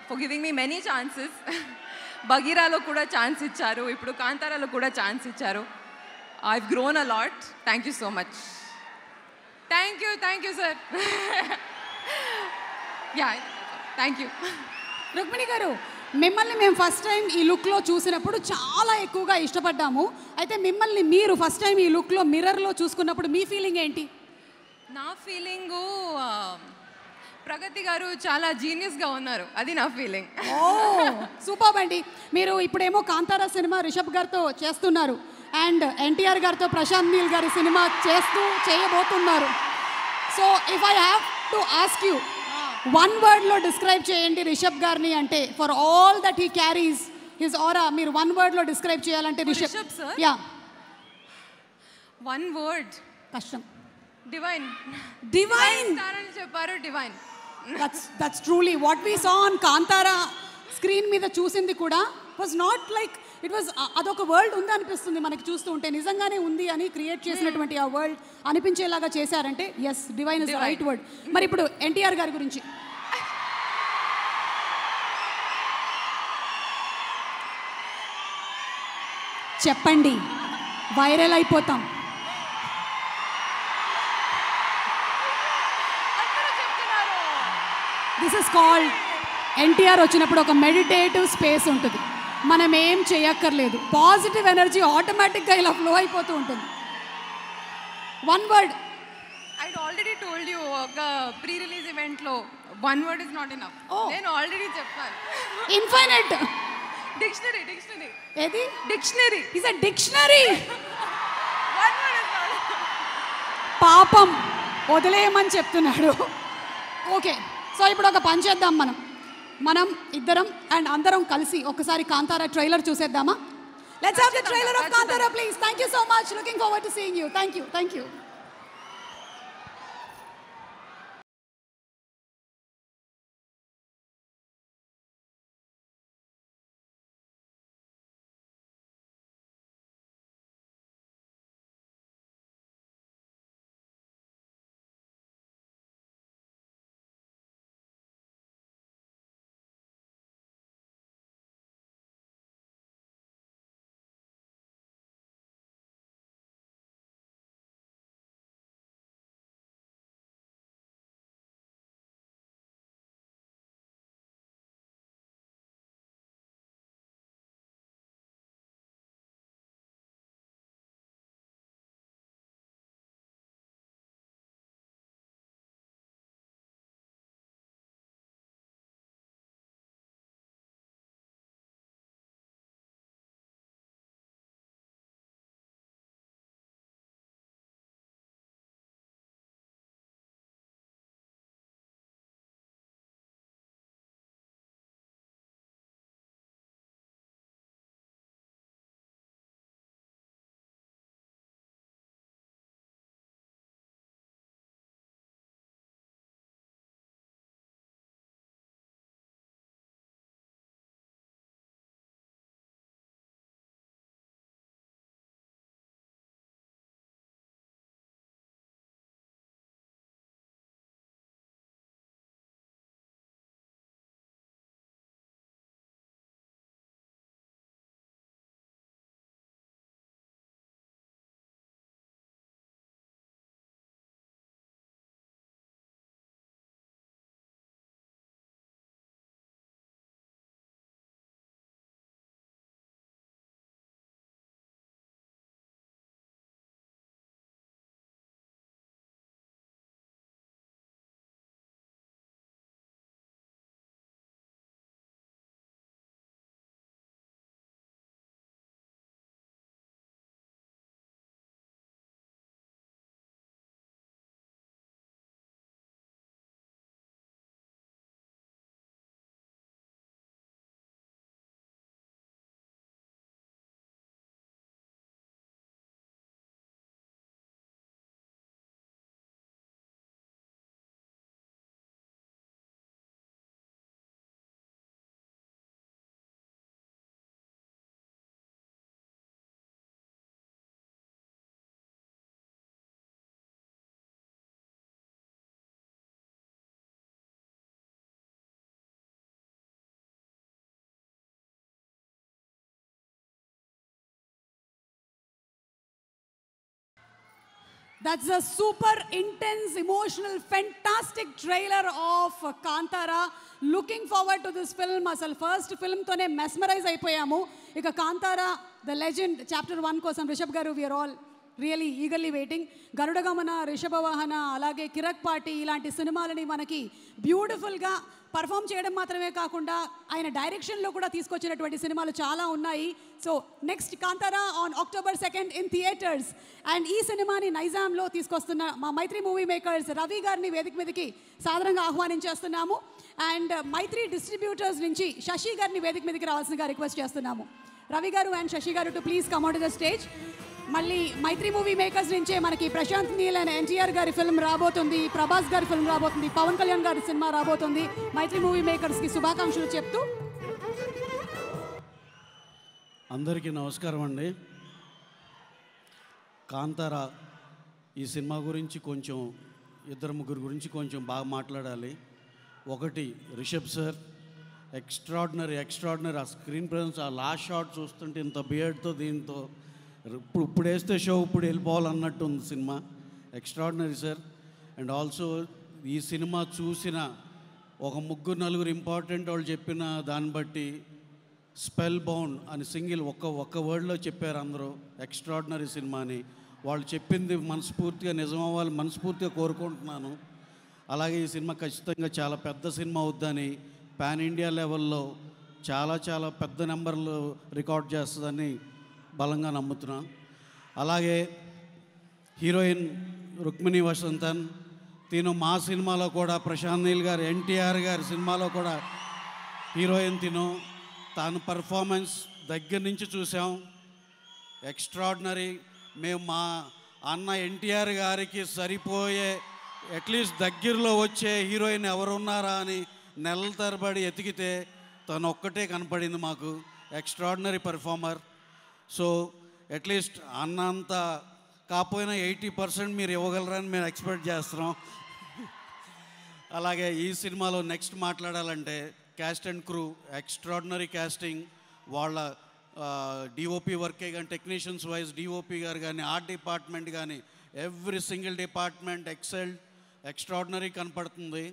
[SPEAKER 6] for giving me many chances. బగీరాలో కూడా ఛాన్స్ ఇచ్చారు, ఇప్పుడు కాంతారాలో కూడా ఛాన్స్ ఇచ్చారు. I've grown a lot. Thank you so much. Thank you, sir. Yeah, thank you.
[SPEAKER 1] Rukmini గారు, మిమ్మల్ని మేము ఫస్ట్ టైం ఈ లుక్లో చూసినప్పుడు చాలా ఎక్కువగా ఇష్టపడ్డాము. అయితే మిమ్మల్ని మీరు ఫస్ట్ టైం ఈ లుక్లో మిర్రర్లో చూసుకున్నప్పుడు మీ ఫీలింగ్ ఏంటి?
[SPEAKER 6] నా ఫీలింగు ప్రగతి గారు చాలా జీనియస్గా ఉన్నారు, అది నా ఫీలింగ్.
[SPEAKER 1] ఓ సూపర్ అండి. మీరు ఇప్పుడేమో కాంతారా సినిమా రిషబ్ గారితో చేస్తున్నారు అండ్ ఎన్టీఆర్ గారితో ప్రశాంత్ నీల్ గారి సినిమా చేయబోతున్నారు. So if I have to ask you, one వర్డ్లో డిస్క్రైబ్ చేయండి రిషబ్ గారిని అంటే, for all that he carries his aura, మీరు వన్ వర్డ్లో డిస్క్రైబ్ చేయాలంటే Rishab
[SPEAKER 6] sir?
[SPEAKER 1] Yeah,
[SPEAKER 6] one word
[SPEAKER 1] కష్టం.
[SPEAKER 6] డివైన్.
[SPEAKER 1] డివైన్
[SPEAKER 6] అని చెప్పారు, divine.
[SPEAKER 1] That's truly what we saw on Kantara screen మీద చూసింది కూడా was not like it was, అదొక వరల్డ్ ఉంది అనిపిస్తుంది మనకి చూస్తూ ఉంటే, నిజంగానే ఉంది అని క్రియేట్ చేసినటువంటి ఆ వరల్డ్ అనిపించేలాగా చేశారంటే yes, divine is the right word. మరి ఇప్పుడు ఎన్టీఆర్ గారి గురించి చెప్పండి, వైరల్ అయిపోతాం. దిస్ ఇస్ కాల్డ్, ఎన్టీఆర్ వచ్చినప్పుడు ఒక మెడిటేటివ్ స్పేస్ ఉంటుంది, మనం ఏం చేయక్కర్లేదు, పాజిటివ్ ఎనర్జీ ఆటోమేటిక్గా ఇలా ఫ్లో అయిపోతూ ఉంటుంది. One word.
[SPEAKER 6] I already told you, ఒక ప్రీ రిలీజ్ ఈవెంట్లో one word is not enough. నేను ఆల్రెడీ చెప్పాను.
[SPEAKER 1] ఇన్ఫైనైట్.
[SPEAKER 6] డిక్షనరీ.
[SPEAKER 1] ఏది?
[SPEAKER 6] Dictionary.
[SPEAKER 1] Is a dictionary.
[SPEAKER 6] One word is not.
[SPEAKER 1] పాపం వదిలేయమని చెప్తున్నాడు. ఓకే, సో ఇప్పుడు ఒక పని చేద్దాం, మనం ఇద్దరం అండ్ అందరం కలిసి ఒకసారి కాంతారా ట్రైలర్ చూసేద్దామా? Let's have the trailer of Kantara please. Thank you so much. Looking forward to seeing you. Thank you. That's a super intense, emotional, fantastic trailer of Kantara. Looking forward to this film. Asal first film tone mesmerize అయిపోయాము. ఇక కాంతారా ద లెజెండ్ చాప్టర్ 1 కోసం రిషబ్ గారు we are all really eagerly waiting. Garudagamana, Rishabhavahana, అలాగే కిరక్ పార్టీ ఇలాంటి సినిమాలని మనకి బ్యూటిఫుల్గా పర్ఫామ్ చేయడం మాత్రమే కాకుండా ఆయన డైరెక్షన్లో కూడా తీసుకొచ్చినటువంటి సినిమాలు చాలా ఉన్నాయి. So next Kantara on October 2 in theatres. And ఈ సినిమాని నైజాంలో తీసుకొస్తున్న మా మైత్రి మూవీ మేకర్స్ రవి గారిని వేదిక మీదకి సాధారణంగా ఆహ్వానించేస్తున్నాము. అండ్ మైత్రి డిస్ట్రిబ్యూటర్స్ నుంచి శశి గారిని వేదిక మీదకి రావాల్సిందిగా రిక్వెస్ట్ చేస్తున్నాము. రవి గారు అండ్ శశి గారు to please come out to the stage. మళ్ళీ మైత్రి మూవీ మేకర్స్ నుంచే మనకి ప్రశాంత్ నీల్ అండ్ ఎన్టీఆర్ గారి ఫిల్మ్ రాబోతుంది, ప్రభాస్ గారి ఫిల్మ్ రాబోతుంది, పవన్ కళ్యాణ్ గారి సినిమా రాబోతుంది. మైత్రి మూవీ మేకర్స్కి శుభాకాంక్షలు చెప్తూ
[SPEAKER 7] అందరికీ నమస్కారం అండి. కాంతారా ఈ సినిమా గురించి కొంచెం ఇద్దరు ముగ్గురు గురించి కొంచెం బాగా మాట్లాడాలి. ఒకటి రిషబ్ సార్, ఎక్స్ట్రాడినరీ ఆ స్క్రీన్ ప్రెజెన్స్, ఆ లాస్ట్ షాట్ చూస్తుంటే ఇంత బియర్డ్తో దీంతో ఇప్పుడు వేస్తే షో ఇప్పుడు వెళ్ళిపోవాలన్నట్టు ఉంది cinema. Extraordinary sir. And also ఈ సినిమా చూసిన ఒక ముగ్గురు నలుగురు ఇంపార్టెంట్ వాళ్ళు చెప్పిన దాన్ని బట్టి స్పెల్ బౌండ్ అని సింగిల్ ఒక్క వర్డ్లో చెప్పారు అందరూ. ఎక్స్ట్రాడినరీ సినిమా అని వాళ్ళు చెప్పింది మనస్ఫూర్తిగా నిజమవ్వాలి మనస్ఫూర్తిగా కోరుకుంటున్నాను. అలాగే ఈ సినిమా ఖచ్చితంగా చాలా పెద్ద సినిమా అవుద్దని, పాన్ ఇండియా లెవెల్లో చాలా పెద్ద నెంబర్లు రికార్డ్ చేస్తుందని బలంగా నమ్ముతున్నాను. అలాగే హీరోయిన్ రుక్మిణి వసంతన్, తిను మా సినిమాలో కూడా ప్రశాంత్ నీల్ గారు ఎన్టీఆర్ గారి సినిమాలో కూడా హీరోయిన్ తాను పర్ఫార్మెన్స్ దగ్గర నుంచి చూసాం. ఎక్స్ట్రాడినరీ. మేము మా అన్న ఎన్టీఆర్ గారికి సరిపోయే అట్లీస్ట్ దగ్గరలో వచ్చే హీరోయిన్ ఎవరున్నారా అని నెలల తరబడి ఎతికితే తను ఒక్కటే కనపడింది మాకు. Extraordinary performer. సో అట్లీస్ట్ అన్నంత కాకపోయినా 80% మీరు ఇవ్వగలరని మేము ఎక్స్పెక్ట్ చేస్తున్నాం. అలాగే ఈ సినిమాలో నెక్స్ట్ మాట్లాడాలంటే caste and crew, extraordinary casting. వాళ్ళ డిఓపి వర్కే కానీ, టెక్నీషియన్స్ వైజ్ డిఓపి గారు కానీ, ఆర్ట్ డిపార్ట్మెంట్ కానీ, ఎవ్రీ సింగిల్ డిపార్ట్మెంట్ ఎక్స్ట్రాడినరీ కనపడుతుంది.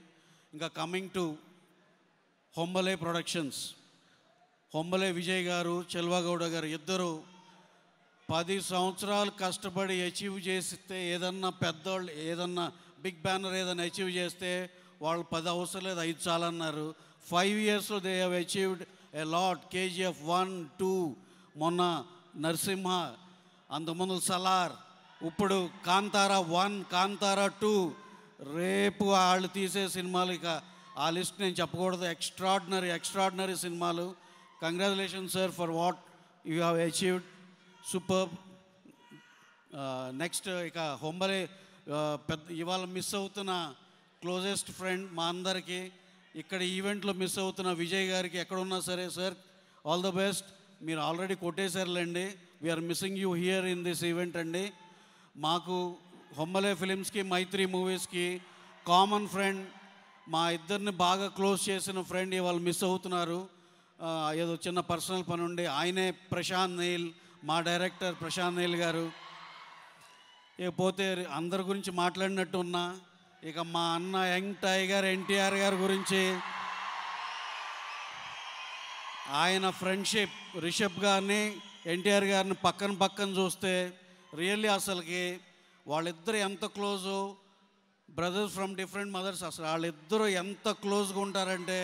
[SPEAKER 7] ఇంకా coming to Hombale productions, Hombale Vijay గారు, చెల్వాగౌడ గారు ఇద్దరు 10 సంవత్సరాలు కష్టపడి అచీవ్ చేస్తే ఏదన్నా పెద్దవాళ్ళు ఏదన్నా బిగ్ బ్యానర్ ఏదైనా అచీవ్ చేస్తే వాళ్ళు 10 అవసరం లేదు 5 చాలన్నారు. 5 yearsలో they have achieved a lot. KGF 1, 2, మొన్న నరసింహ, అంతకుముందు సలార్, ఇప్పుడు కాంతారా 1, కాంతారా 2, రేపు వాళ్ళు తీసే సినిమాలు ఇక ఆ లిస్ట్ నేను చెప్పకూడదు. ఎక్స్ట్రాడినరీ సినిమాలు. Congratulations sir for what you have achieved. Super. Next ఇక హొంబలే పెద్ద ఇవాళ మిస్ అవుతున్న క్లోజెస్ట్ ఫ్రెండ్ మా అందరికీ, ఇక్కడ ఈవెంట్లో మిస్ అవుతున్న విజయ్ గారికి ఎక్కడున్నా సరే సార్ ఆల్ ద బెస్ట్. మీరు ఆల్రెడీ కొట్టేశారులేండి. We're missing you here in this event అండి. మాకు హొంబలే ఫిలిమ్స్కి, మైత్రి మూవీస్కి కామన్ ఫ్రెండ్, మా ఇద్దరిని బాగా క్లోజ్ చేసిన ఫ్రెండ్ ఇవాళ మిస్ అవుతున్నారు. ఏదో చిన్న పర్సనల్ పని ఉండి. ఆయనే ప్రశాంత్ నీల్, మా డైరెక్టర్ ప్రశాంత్ నీల్ గారు. ఇకపోతే అందరి గురించి మాట్లాడినట్టు ఉన్నా, ఇక మా అన్న యంగ్ టైగర్ ఎన్టీఆర్ గారి గురించి, ఆయన ఫ్రెండ్షిప్, రిషబ్ గారిని ఎన్టీఆర్ గారిని పక్కన చూస్తే రియల్లీ అసలుకి వాళ్ళిద్దరు ఎంత close, brothers from different mothers. అసలు వాళ్ళిద్దరూ ఎంత క్లోజ్గా ఉంటారంటే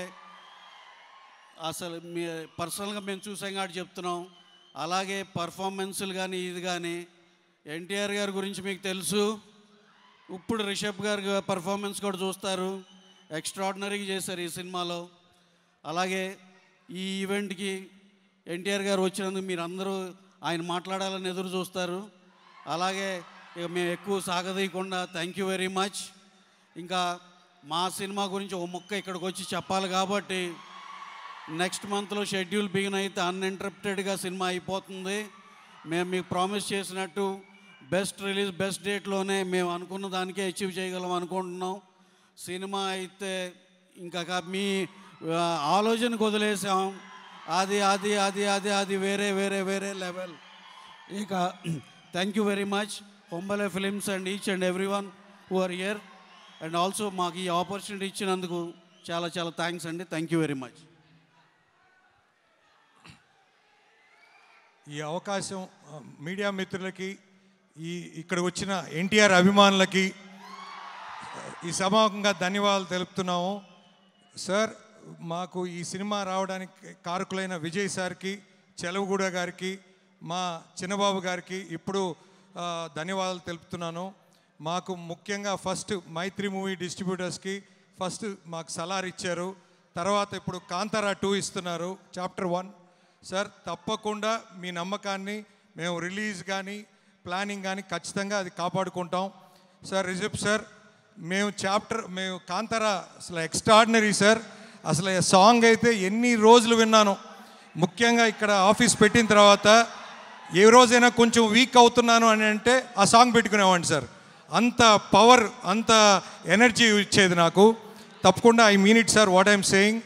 [SPEAKER 7] అసలు మీ పర్సనల్గా మేము చూసాం కాబట్టి చెప్తున్నాం. అలాగే పర్ఫార్మెన్సులు కానీ ఇది కానీ ఎన్టీఆర్ గారి గురించి మీకు తెలుసు. ఇప్పుడు రిషబ్ గారి పర్ఫార్మెన్స్ కూడా చూస్తారు. ఎక్స్ట్రాడినరీగా చేశారు ఈ సినిమాలో. అలాగే ఈ ఈవెంట్కి ఎన్టీఆర్ గారు వచ్చినందుకు మీరు అందరూ ఆయన మాట్లాడాలని ఎదురు చూస్తారు. అలాగే ఇక మేము ఎక్కువ సాగదీయకుండా థ్యాంక్ యూ వెరీ మచ్. ఇంకా మా సినిమా గురించి ఒక ముక్క ఇక్కడికి వచ్చి చెప్పాలి కాబట్టి నెక్స్ట్ మంత్లో షెడ్యూల్ బిగిన్ అయితే అన్ఇంటరప్టెడ్గా సినిమా అయిపోతుంది. మేము మీకు ప్రామిస్ చేసినట్టు బెస్ట్ రిలీజ్ బెస్ట్ డేట్లోనే మేము అనుకున్న దానికే అచీవ్ చేయగలం అనుకుంటున్నాం. సినిమా అయితే ఇంకా మీ ఆలోచనకు వదిలేసాం. అది అది వేరే లెవెల్. ఇక thank you very much. Hombale Films and each and everyone who are here. And also మాకు ఈ ఆపర్చునిటీ ఇచ్చినందుకు చాలా చాలా థ్యాంక్స్ అండి. Thank you very much.
[SPEAKER 8] ఈ అవకాశం మీడియా మిత్రులకి, ఇక్కడ వచ్చిన ఎన్టీఆర్ అభిమానులకి ఈ సమాగంగా ధన్యవాదాలు తెలుపుతున్నాము. సార్, మాకు ఈ సినిమా రావడానికి కారకులైన విజయ్ సార్కి, చెలవగూడ గారికి, మా చిన్నబాబు గారికి ఇప్పుడు ధన్యవాదాలు తెలుపుతున్నాను. మాకు ముఖ్యంగా ఫస్ట్ మైత్రి మూవీ డిస్ట్రిబ్యూటర్స్కి ఫస్ట్ మాకు సలార్ ఇచ్చారు. తర్వాత ఇప్పుడు కాంతారా 2 ఇస్తున్నారు, చాప్టర్ 1. సార్, తప్పకుండా మీ నమ్మకాన్ని మేము రిలీజ్ కానీ ప్లానింగ్ కానీ ఖచ్చితంగా అది కాపాడుకుంటాం. సార్, రిషబ్ సార్, మేము కాంతారా అసలు ఎక్స్ట్రాడినరీ సార్. అసలు సాంగ్ అయితే ఎన్ని రోజులు విన్నాను. ముఖ్యంగా ఇక్కడ ఆఫీస్ పెట్టిన తర్వాత ఏ రోజైనా కొంచెం వీక్ అవుతున్నాను అని అంటే ఆ సాంగ్ పెట్టుకునేవాడిని సార్. అంత పవర్, అంత ఎనర్జీ ఇచ్చేది నాకు. తప్పకుండా I mean it sir, what I'm saying.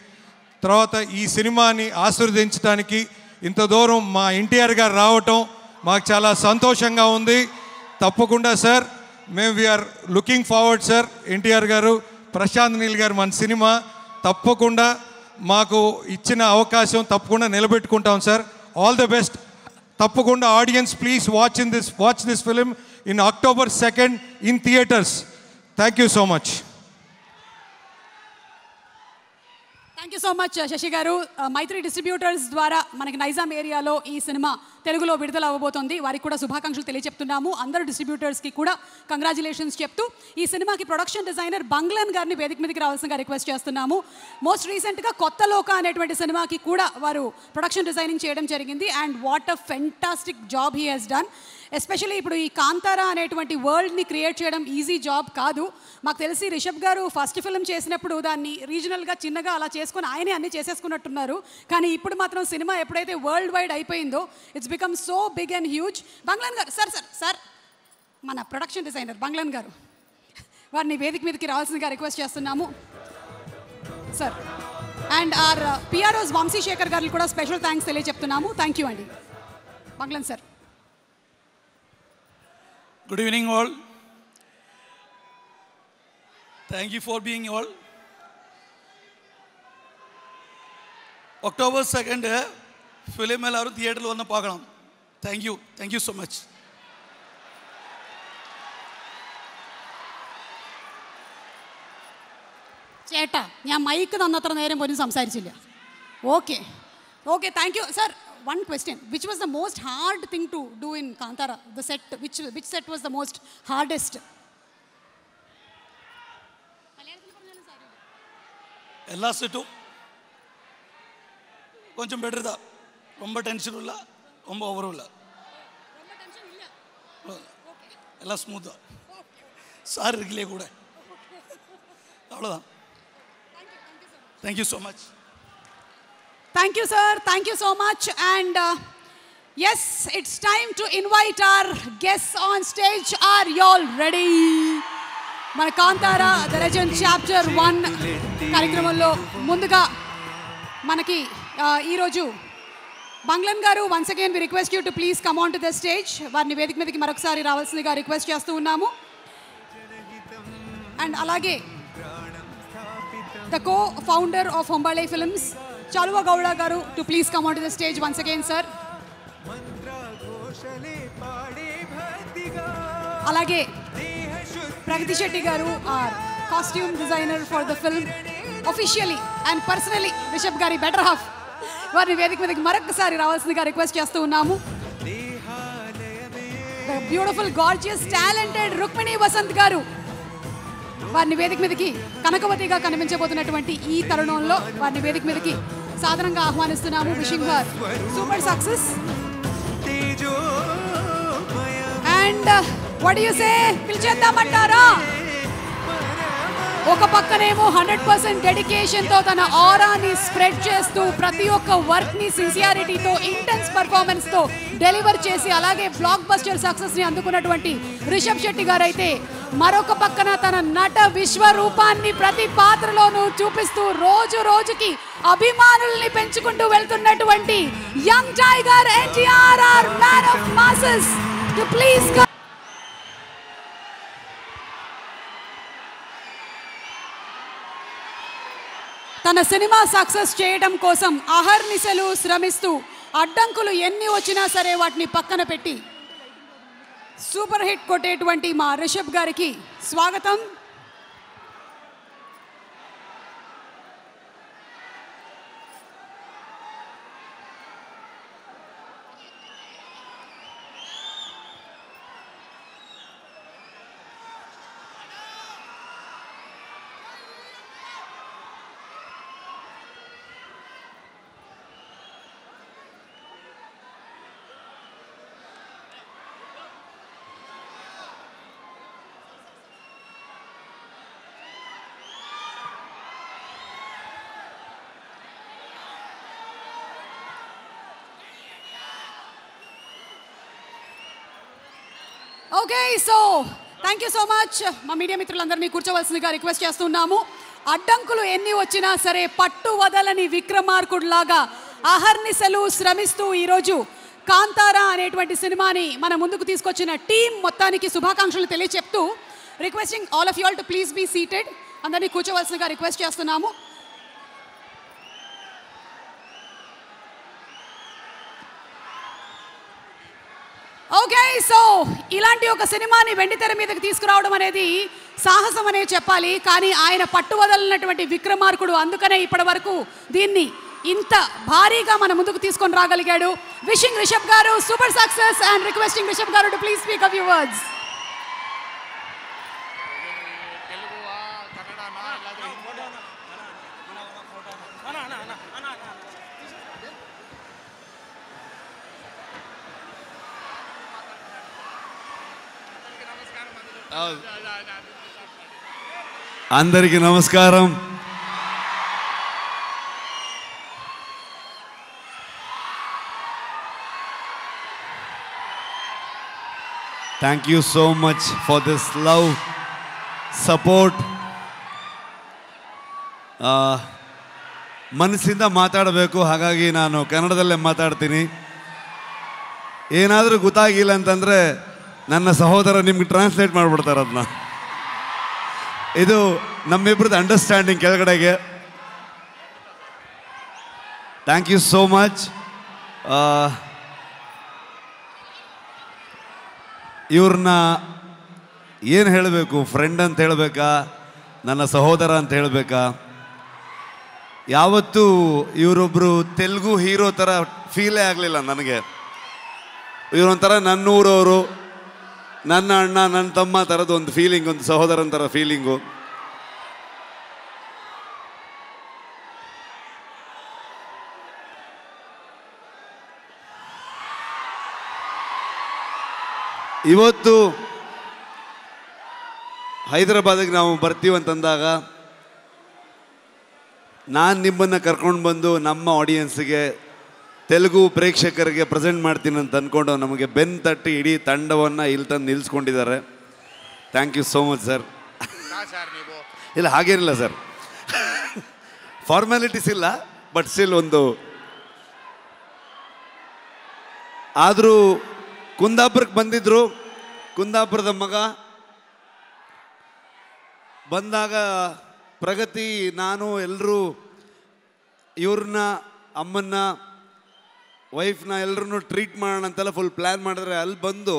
[SPEAKER 8] తర్వాత ఈ సినిమాని ఆశీర్వదించడానికి ఇంత దూరం మా ఎన్టీఆర్ గారు రావటం మాకు చాలా సంతోషంగా ఉంది. తప్పకుండా sir, we are looking forward sir. NTR garu, Prashanth Neel గారు, మన సినిమా తప్పకుండా మాకు ఇచ్చిన అవకాశం తప్పకుండా నిలబెట్టుకుంటాం సార్. All the best. తప్పకుండా audience please watch this film in October 2nd in theaters. Thank you so much.
[SPEAKER 1] Thank you so much Shashi గారు. మైత్రి డిస్ట్రిబ్యూటర్స్ ద్వారా మనకి నైజాం ఏరియాలో ఈ సినిమా తెలుగులో విడుదల అవ్వబోతోంది. వారికి కూడా శుభాకాంక్షలు తెలియజెప్తున్నాము. అందరు డిస్ట్రిబ్యూటర్స్కి కూడా కంగ్రాచులేషన్స్ చెప్తూ ఈ సినిమాకి ప్రొడక్షన్ డిజైనర్ బంగ్లన్ గారిని వేదిక మీదకి రావాల్సిందిగా రిక్వెస్ట్ చేస్తున్నాము. మోస్ట్ రీసెంట్గా కొత్త లోక అనేటువంటి సినిమాకి కూడా వారు ప్రొడక్షన్ డిజైనింగ్ చేయడం జరిగింది. And what a fantastic job he has done. Especially ఇప్పుడు ఈ కాంతారా అనేటువంటి వరల్డ్ని క్రియేట్ చేయడం ఈజీ జాబ్ కాదు. మాకు తెలిసి రిషబ్ గారు ఫస్ట్ ఫిల్మ్ చేసినప్పుడు దాన్ని రీజనల్గా చిన్నగా అలా చేసుకొని ఆయనే అన్నీ చేసేసుకున్నట్టున్నారు. కానీ ఇప్పుడు మాత్రం సినిమా ఎప్పుడైతే వరల్డ్ వైడ్ అయిపోయిందో it's become so big and huge. Banglan గారు, సార్ మన ప్రొడక్షన్ డిజైనర్ బంగ్లన్ గారు, వారిని వేదిక మీదకి రావాల్సిందిగా రిక్వెస్ట్ చేస్తున్నాము sir. And our PROs Vamsi Shekhar గారికి కూడా స్పెషల్ థ్యాంక్స్ తెలియజెప్తున్నాము. థ్యాంక్ యూ అండి. బంగ్లన్ sir.
[SPEAKER 9] Good evening all. Thank you for being all. October 2nd film ellaru theater lo vanna paakalam. Thank you so much.
[SPEAKER 1] ചേട്ടാ, ഞാൻ മൈക്ക് തന്നത്ര നേരം പോലും സംസാരിച്ചില്ല. Okay thank you sir. One question, which was the most hard thing to do in Kantara? The set, which set was the most hardest?
[SPEAKER 9] Ella settu koncham better da, romba tension illa, romba over illa, romba tension illa, okay, ella smooth da, sir irukile kuda, avladha. Thank you so much.
[SPEAKER 1] Thank you, sir. Thank you so much. And yes, it's time to invite our guests on stage. Are you all ready? మన కాంతారా ద లెజెండ్ చాప్టర్ 1 కార్యక్రమంలో ముందుగా మనకి ఈరోజు Banglan garu, once again we request you to please come on to the stage. వారిని వేదిక మీదకి మరొకసారి రావాల్సిందిగా రిక్వెస్ట్ చేస్తూ ఉన్నాము. అండ్ అలాగే the co-founder of Hombale Films, Chaluva Gowda garu, to please come onto the stage once again, sir. Alage Pragati Shetty garu, our costume designer for the film, officially and personally Rishabh gari better half. Varni vedik medik marakkasari ravalsindiga request chestu unnamu. The beautiful, gorgeous, talented Rukmini Vasant garu, వారిని వేదిక మీదకి కనకవతిగా కనిపించబోతున్నటువంటి ఈ తరుణంలో వారిని వేదిక మీదకి సాధారణంగా ఆహ్వానిస్తున్నాము. Wishing her super success. And what do you say, పిలిచేద్దామంటారా? ఒక పక్కనేమో 100% డెడికేషన్తో తన ఆరాని స్ప్రెడ్ చేస్తూ ప్రతి ఒక్క వర్క్ని సిన్సియారిటీతో, ఇంటెన్స్ పర్ఫార్మెన్స్తో డెలివర్ చేసి అలాగే బ్లాక్ బస్టర్ సక్సెస్ని అందుకున్నటువంటి రిషబ్ శెట్టి గారు అయితే మరొక పక్కన తన నట విశ్వరూపాన్ని ప్రతి పాత్రలోనూ చూపిస్తూ రోజు రోజుకి అభిమానుల్ని పెంచుకుంటూ వెళ్తున్నటువంటి young tiger NTR, man of masses, to please తన సినిమా సక్సెస్ చేయడం కోసం అహర్నిశలు శ్రమిస్తూ అడ్డంకులు ఎన్ని వచ్చినా సరే వాటిని పక్కన పెట్టి సూపర్ హిట్ కొట్టేటువంటి మా రిషబ్ గారికి స్వాగతం. Okay, so thank you so much. మా మీడియా మిత్రులందరినీ కూర్చోవలసిందిగా రిక్వెస్ట్ చేస్తున్నాము. అడ్డంకులు ఎన్ని వచ్చినా సరే పట్టు వదలని విక్రమార్కుడిలాగా అహర్నిశలు శ్రమిస్తూ ఈరోజు కాంతారా అనేటువంటి సినిమాని మన ముందుకు తీసుకొచ్చిన టీం మొత్తానికి శుభాకాంక్షలు తెలియచెప్తూ requesting all of you all to please be seated. అందరినీ కూర్చోవలసిందిగా రిక్వెస్ట్ చేస్తున్నాము. ఓకే, సో ఇలాంటి ఒక సినిమాని వెండితెర మీదకి తీసుకురావడం అనేది సాహసం అనే చెప్పాలి. కానీ ఆయన పట్టు వదలనటువంటి విక్రమార్కుడు, అందుకనే ఇప్పటి వరకు దీన్ని ఇంత భారీగా మన ముందుకు తీసుకొని రాగలిగాడు. విషింగ్ రిషబ్ గారు super success and requesting Rishab గారు to please speak of your words.
[SPEAKER 10] అందరికీ నమస్కారం. Thank you so much for this love support. ಮನಸ್ಸಿಂದ ಮಾತಾಡಬೇಕು, ಹಾಗಾಗಿ ನಾನು ಕನ್ನಡದಲ್ಲೇ ಮಾತಾಡ್ತೀನಿ. ಏನಾದರೂ ಗೊತ್ತಾಗಿಲ್ಲ ಅಂತಂದರೆ ನನ್ನ ಸಹೋದರ ನಿಮ್ಗೆ ಟ್ರಾನ್ಸ್ಲೇಟ್ ಮಾಡಿಬಿಡ್ತಾರೆ ಅದನ್ನ. ಇದು ನಮ್ಮಿಬ್ಬರದ್ದು ಅಂಡರ್ಸ್ಟ್ಯಾಂಡಿಂಗ್ ಕೆಳಗಡೆಗೆ. Thank you so much. ಇವ್ರನ್ನ ಏನು ಹೇಳಬೇಕು, ಫ್ರೆಂಡ್ ಅಂತ ಹೇಳಬೇಕಾ, ನನ್ನ ಸಹೋದರ ಅಂತ ಹೇಳಬೇಕಾ? ಯಾವತ್ತೂ ಇವರೊಬ್ಬರು ತೆಲುಗು ಹೀರೋ ಥರ ಫೀಲೇ ಆಗಲಿಲ್ಲ ನನಗೆ. ಇವರೊಂಥರ ನನ್ನೂರವರು, ನನ್ನ ಅಣ್ಣ ನನ್ನ ತಮ್ಮ ಥರದ್ದು ಒಂದು ಫೀಲಿಂಗ್, ಒಂದು ಸಹೋದರನ ಥರ ಫೀಲಿಂಗು. ಇವತ್ತು ಹೈದರಾಬಾದಿಗೆ ನಾವು ಬರ್ತೀವಂತಂದಾಗ ನಾನು ನಿಮ್ಮನ್ನು ಕರ್ಕೊಂಡು ಬಂದು ನಮ್ಮ ಆಡಿಯನ್ಸ್ಗೆ, ತೆಲುಗು ಪ್ರೇಕ್ಷಕರಿಗೆ ಪ್ರೆಸೆಂಟ್ ಮಾಡ್ತೀನಿ ಅಂತ ಅಂದ್ಕೊಂಡು ನಮಗೆ ಬೆನ್ನು ತಟ್ಟಿ ಇಡೀ ತಂಡವನ್ನು ಇಲ್ಲಿ ತಂದು ನಿಲ್ಲಿಸ್ಕೊಂಡಿದ್ದಾರೆ. Thank you so much sir. ಇಲ್ಲ ಹಾಗೇನಿಲ್ಲ ಸರ್, ಫಾರ್ಮ್ಯಾಲಿಟೀಸ್ ಇಲ್ಲ, ಬಟ್ ಸ್ಟಿಲ್ ಒಂದು. ಆದರೂ ಕುಂದಾಪುರಕ್ಕೆ ಬಂದಿದ್ದರು, ಕುಂದಾಪುರದ ಮಗ ಬಂದಾಗ ಪ್ರಗತಿ, ನಾನು ಎಲ್ಲರೂ ಇವ್ರನ್ನ, ಅಮ್ಮನ್ನ, ವೈಫ್ನ ಎಲ್ಲರೂ ಟ್ರೀಟ್ ಮಾಡೋಣ ಅಂತೆಲ್ಲ ಫುಲ್ ಪ್ಲ್ಯಾನ್ ಮಾಡಿದ್ರೆ, ಅಲ್ಲಿ ಬಂದು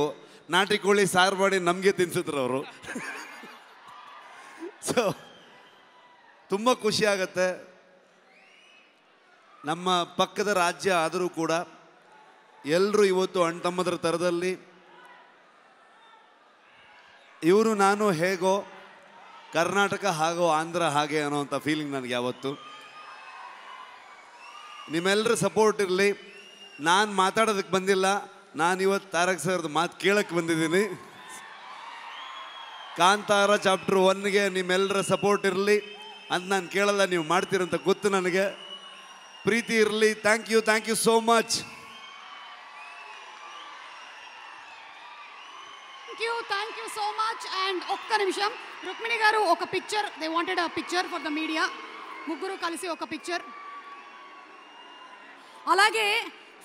[SPEAKER 10] ನಾಟಿ ಕೋಳಿ ಸಾರು ಮಾಡಿ ನಮಗೆ ತಿನ್ಸಿದ್ರು ಅವರು. ಸೊ ತುಂಬ ಖುಷಿ ಆಗುತ್ತೆ. ನಮ್ಮ ಪಕ್ಕದ ರಾಜ್ಯ ಆದರೂ ಕೂಡ ಎಲ್ಲರೂ ಇವತ್ತು ಅಣ್ಣ ತಮ್ಮದ್ರ ಥರದಲ್ಲಿ, ಇವರು ನಾನು ಹೇಗೋ, ಕರ್ನಾಟಕ ಹಾಗೋ ಆಂಧ್ರ ಹಾಗೆ ಅನ್ನೋವಂಥ ಫೀಲಿಂಗ್ ನನಗೆ ಯಾವತ್ತು. ನಿಮ್ಮೆಲ್ಲರ ಸಪೋರ್ಟ್ ಇರಲಿ. ನಾನು ಮಾತಾಡೋದಕ್ಕೆ ಬಂದಿಲ್ಲ, ನಾನು ಇವತ್ತು ತಾರಕ್ ಸರ್ದು ಮಾತು ಕೇಳಕ್ಕೆ ಬಂದಿದ್ದೀನಿ. ಕಾಂತಾರ ಚಾಪ್ಟರ್ 1ಗೆ ನಿಮ್ಮೆಲ್ಲರ ಸಪೋರ್ಟ್ ಇರಲಿ ಅಂತ ನಾನು ಕೇಳಲ್ಲ, ನೀವು ಮಾಡ್ತೀರಂತ ಗೊತ್ತು ನನಗೆ. ಪ್ರೀತಿ ಇರಲಿ. Thank you so much.
[SPEAKER 1] Thank you so much. And ఒక్క నిమిషం, రుక్మిణి గారు ఒక picture, they wanted a picture for the media. ముగ్గురు కలిసి ఒక పిక్చర్. అలాగే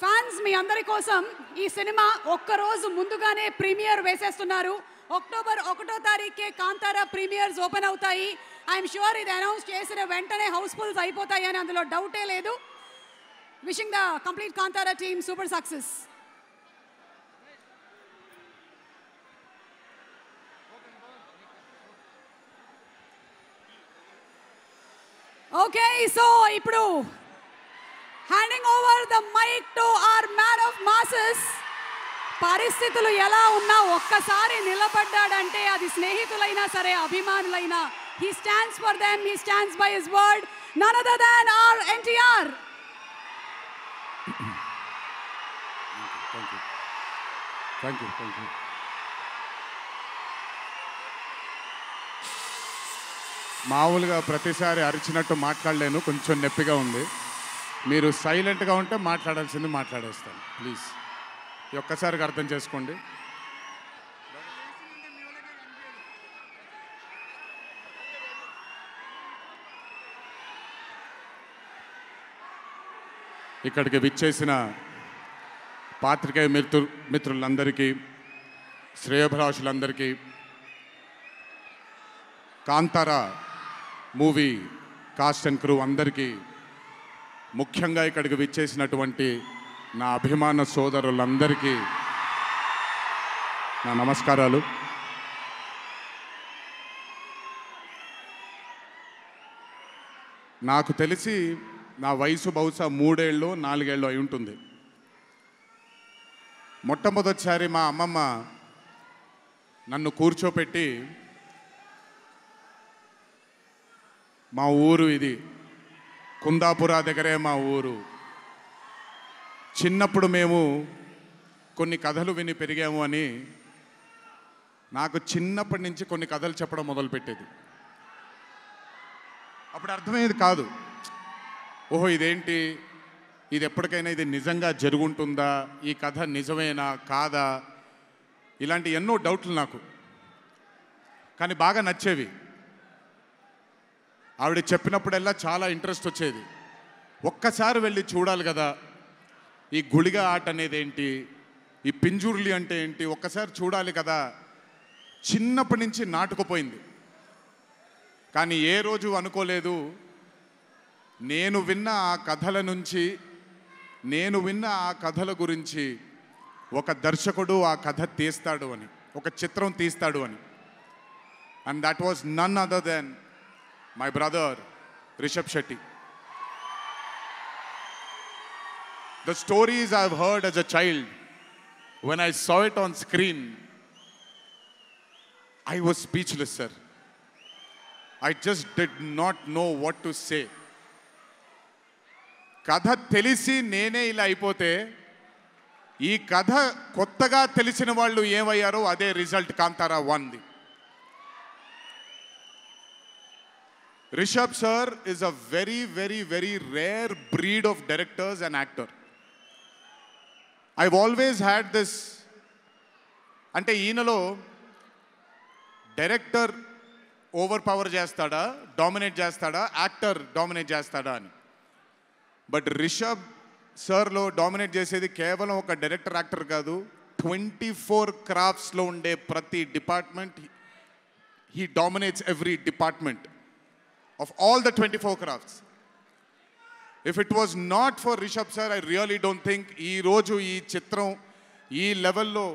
[SPEAKER 1] ఫ్యాన్స్ మీ అందరి కోసం ఈ సినిమా ఒక్కరోజు ముందుగానే ప్రీమియర్ వేసేస్తున్నారు. అక్టోబర్ 1వ తారీఖే కాంతారా ప్రీమియర్స్ ఓపెన్ అవుతాయి. ఐఎమ్ షూర్ ఇది అనౌన్స్ చేసిన వెంటనే హౌస్ఫుల్స్ అయిపోతాయని అందులో డౌటే లేదు. Wishing the complete Kantara team super success. Okay, so ఇప్పుడు handing over the mic to our man of masses. పరిస్థితులు ఎలా ఉన్నా ఒక్కసారి నిలబడ్డాడంటే అది స్నేహితులైనా సరే అభిమానులైనా, he stands for them, he stands by his word, none other than our NTR.
[SPEAKER 11] Thank you. మామూలుగా ప్రతిసారి అరిచినట్టు మాట్లాడలేను, కొంచెం నొప్పిగా ఉంది. మీరు సైలెంట్గా ఉంటే మాట్లాడాల్సింది మాట్లాడేస్తాను ప్లీజ్. ఒక్కసారికి అర్థం చేసుకోండి. ఇక్కడికి విచ్చేసిన పాత్రికేయ మిత్రులందరికీ, శ్రేయోభిలాషులందరికీ, Kantara movie cast and crew అందరికీ, ముఖ్యంగా ఇక్కడికి విచ్చేసినటువంటి నా అభిమాన సోదరులందరికీ నా నమస్కారాలు. నాకు తెలిసి నా వయసు బహుశా 3 ఏళ్ళు 4 ఏళ్ళు అయి ఉంటుంది. మొట్టమొదటిసారి మా అమ్మమ్మ నన్ను కూర్చోపెట్టి, మా ఊరు ఇది, కుందాపురా దగ్గరే మా ఊరు, చిన్నప్పుడు మేము కొన్ని కథలు విని పెరిగాము అని నాకు చిన్నప్పటి నుంచి కొన్ని కథలు చెప్పడం మొదలుపెట్టేది. అప్పుడు అర్థమయ్యేది కాదు, ఓహో ఇదేంటి, ఇది ఎప్పటికైనా ఇది నిజంగా జరుగుంటుందా, ఈ కథ నిజమేనా కాదా, ఇలాంటి ఎన్నో డౌట్లు నాకు. కానీ బాగా నచ్చేవి. ఆవిడ చెప్పినప్పుడల్లా చాలా ఇంట్రెస్ట్ వచ్చేది. ఒక్కసారి వెళ్ళి చూడాలి కదా, ఈ గుళిగ ఆట అనేది ఏంటి, ఈ పింజుర్లి అంటే ఏంటి, ఒక్కసారి చూడాలి కదా. చిన్నప్పటి నుంచి నాటుకుపోయింది. కానీ ఏ రోజు అనుకోలేదు నేను విన్న ఆ కథల నుంచి, నేను విన్న ఆ కథల గురించి ఒక దర్శకుడు ఆ కథ తీస్తాడు అని, ఒక చిత్రం తీస్తాడు అని. And that was none other than my brother Rishab Shetty. The stories I've heard as a child, when I saw it on screen, I was speechless, sir. I just did not know what to say. కథ తెలిసి నేనే ఇలా అయిపోతే, ఈ కథ కొత్తగా తెలిసిన వాళ్ళు ఏమయ్యారో అదే రిజల్ట్ కాంతారా 1ది. Rishabh sir is a very, very, very rare breed of directors and actor. I've always had this, అంటే ఈయనలో డైరెక్టర్ ఓవర్ పవర్ చేస్తాడా, డామినేట్ చేస్తాడా, యాక్టర్ డామినేట్ చేస్తాడా అని. బట్ రిషబ్ సార్లో డామినేట్ చేసేది కేవలం ఒక డైరెక్టర్ యాక్టర్ కాదు, 24 క్రాఫ్ట్స్లో ఉండే ప్రతి department. He dominates every department of all the 24 crafts. If it was not for Rishabh sir, I really don't think ee roju ee chitram ee level lo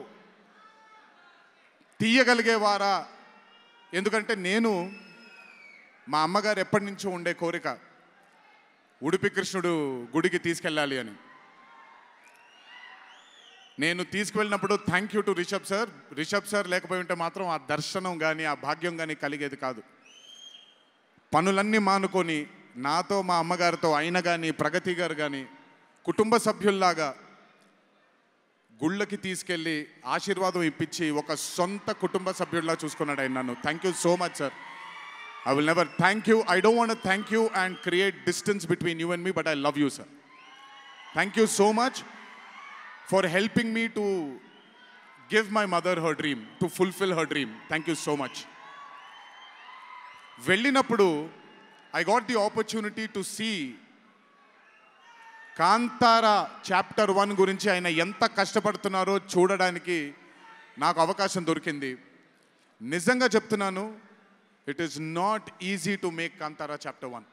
[SPEAKER 11] తీయగలిగేవారా. ఎందుకంటే నేను మా అమ్మగారు ఎప్పటి నుంచో ఉండే కోరిక ఉడిపి కృష్ణుడు గుడికి తీసుకెళ్ళాలి అని. నేను తీసుకువెళ్ళినప్పుడు thank you to Rishab sir. Rishab sir లేకపోయి ఉంటే మాత్రం ఆ దర్శనం కానీ ఆ భాగ్యం కానీ కలిగేది కాదు. పనులన్నీ మానుకొని నాతో మా అమ్మగారితో ఆయన కానీ ప్రగతి గారు కానీ కుటుంబ సభ్యుల్లాగా గుళ్ళకి తీసుకెళ్ళి ఆశీర్వాదం ఇప్పించి ఒక సొంత కుటుంబ సభ్యుల్లా చూసుకున్నాడు ఆయన నన్ను. Thank you so much sir. I will never thank you. I don't want to thank you and create distance between you and me, but I love you sir. Thank you so much for helping me to give my mother her dream, to fulfil her dream. Thank you so much. వెళ్ళినప్పుడు I got the opportunity to see Kantara chapter 1 గురించి ఆయన ఎంత కష్టపడుతున్నారో చూడడానికి నాకు అవకాశం దొరికింది. నిజంగా చెప్తున్నాను, it is not easy to make Kantara chapter 1.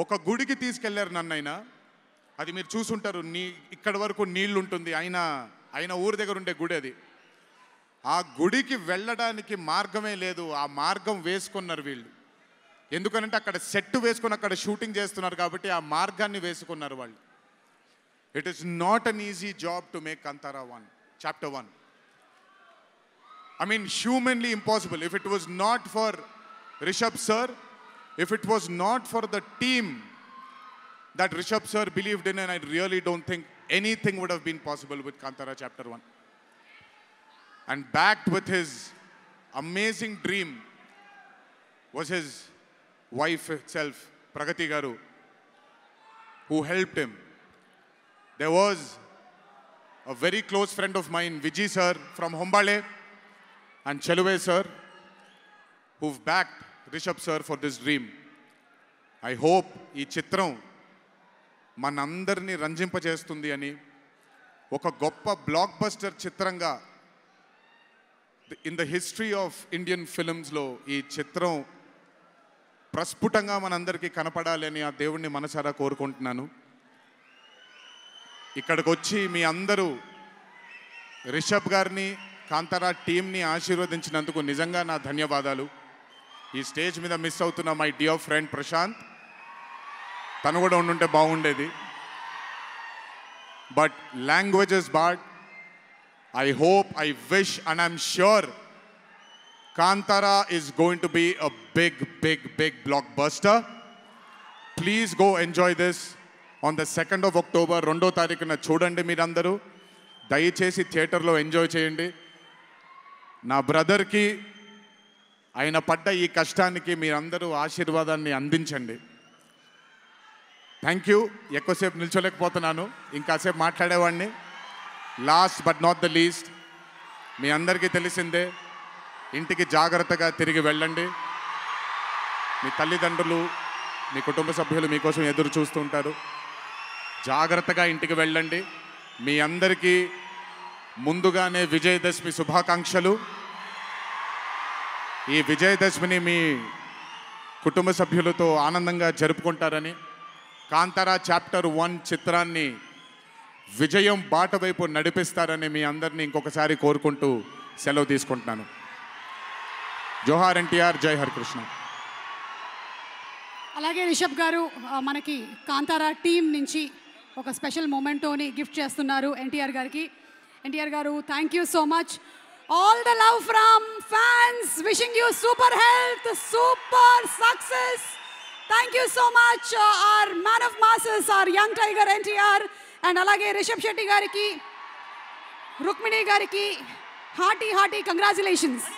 [SPEAKER 11] ఒక గుడికి తీసుకెళ్లారు నన్నైనా, అది మీరు చూసుంటారు, ఇక్కడ వరకు నీళ్లు ఉంటుంది, ఆయన ఊరి దగ్గర ఉండే గుడి అది. ఆ గుడికి వెళ్ళడానికి మార్గమే లేదు, ఆ మార్గం వేసుకున్నారు వీళ్ళు. ఎందుకనంటే అక్కడ సెట్ వేసుకొని అక్కడ షూటింగ్ చేస్తున్నారు కాబట్టి ఆ మార్గాన్ని వేసుకున్నారు వాళ్ళు. It is not an easy job to make Kantara 1 chapter 1. I mean, humanly impossible. If it was not for Rishabh sir, if it was not for the team that Rishabh sir believed in, and I really don't think anything would have been possible with Kantara chapter 1. And backed with his amazing dream was his wife itself, Pragati Garu, who helped him. There was a very close friend of mine, Vijay sir from Hombale, and Cheluve sir, who've backed Rishabh sir for this dream. I hope ee chitram manandarni ranjinpachestundi ani, oka goppa blockbuster chitranga in the history of Indian films lo ee chitram prasphutanga manandarki kanapadali ani aa devunni manasara korukuntunnanu. ikkadikochi మీ అందరూ రిషబ్ గారిని కాంతారా టీమ్ని ఆశీర్వదించినందుకు నిజంగా నా ధన్యవాదాలు. ఈ స్టేజ్ మీద మిస్ అవుతున్న మై డియర్ ఫ్రెండ్ ప్రశాంత్, తను కూడా ఉండుంటే బాగుండేది. But language is bad. I hope, I wish and I'm sure Kantara is going to be a big big big blockbuster. Please go enjoy this on the 2nd of October. 2వ తారీఖున చూడండి మీరందరూ. దయచేసి థియేటర్లో ఎంజాయ్ చేయండి. నా బ్రదర్కి ఆయన పడ్డ ఈ కష్టానికి మీరందరూ ఆశీర్వాదాన్ని అందించండి. Thank you. ఎక్కువసేపు నిల్చోలేకపోతున్నాను, ఇంకాసేపు మాట్లాడేవాడిని. Last but not the least, మీ అందరికీ తెలిసిందే, ఇంటికి జాగ్రత్తగా తిరిగి వెళ్ళండి. మీ తల్లిదండ్రులు, మీ కుటుంబ సభ్యులు మీకోసం ఎదురు చూస్తూ ఉంటారు. జాగ్రత్తగా ఇంటికి వెళ్ళండి. మీ అందరికీ ముందుగానే విజయదశమి శుభాకాంక్షలు. ఈ విజయదశమిని మీ కుటుంబ సభ్యులతో ఆనందంగా జరుపుకుంటారని, కాంతారా చాప్టర్ 1 చిత్రాన్ని విజయం బాట వైపు నడిపిస్తారని మీ అందరినీ ఇంకొకసారి కోరుకుంటూ సెలవు తీసుకుంటున్నాను. జోహార్ ఎన్టీఆర్, జై హరికృష్ణ.
[SPEAKER 1] అలాగే రిషబ్ గారు మనకి కాంతారా టీం నుంచి ఒక స్పెషల్ మొమెంటోని గిఫ్ట్ చేస్తున్నారు ఎన్టీఆర్ గారికి. NTR garu, thank you so much. All the love from fans, wishing you super health, super success. Thank you so much our man of masses, our young tiger NTR. And అలాగే రిషబ్ శెట్టి గారికి, రుక్మిణి గారికి హార్టీ కంగ్రాచులేషన్స్.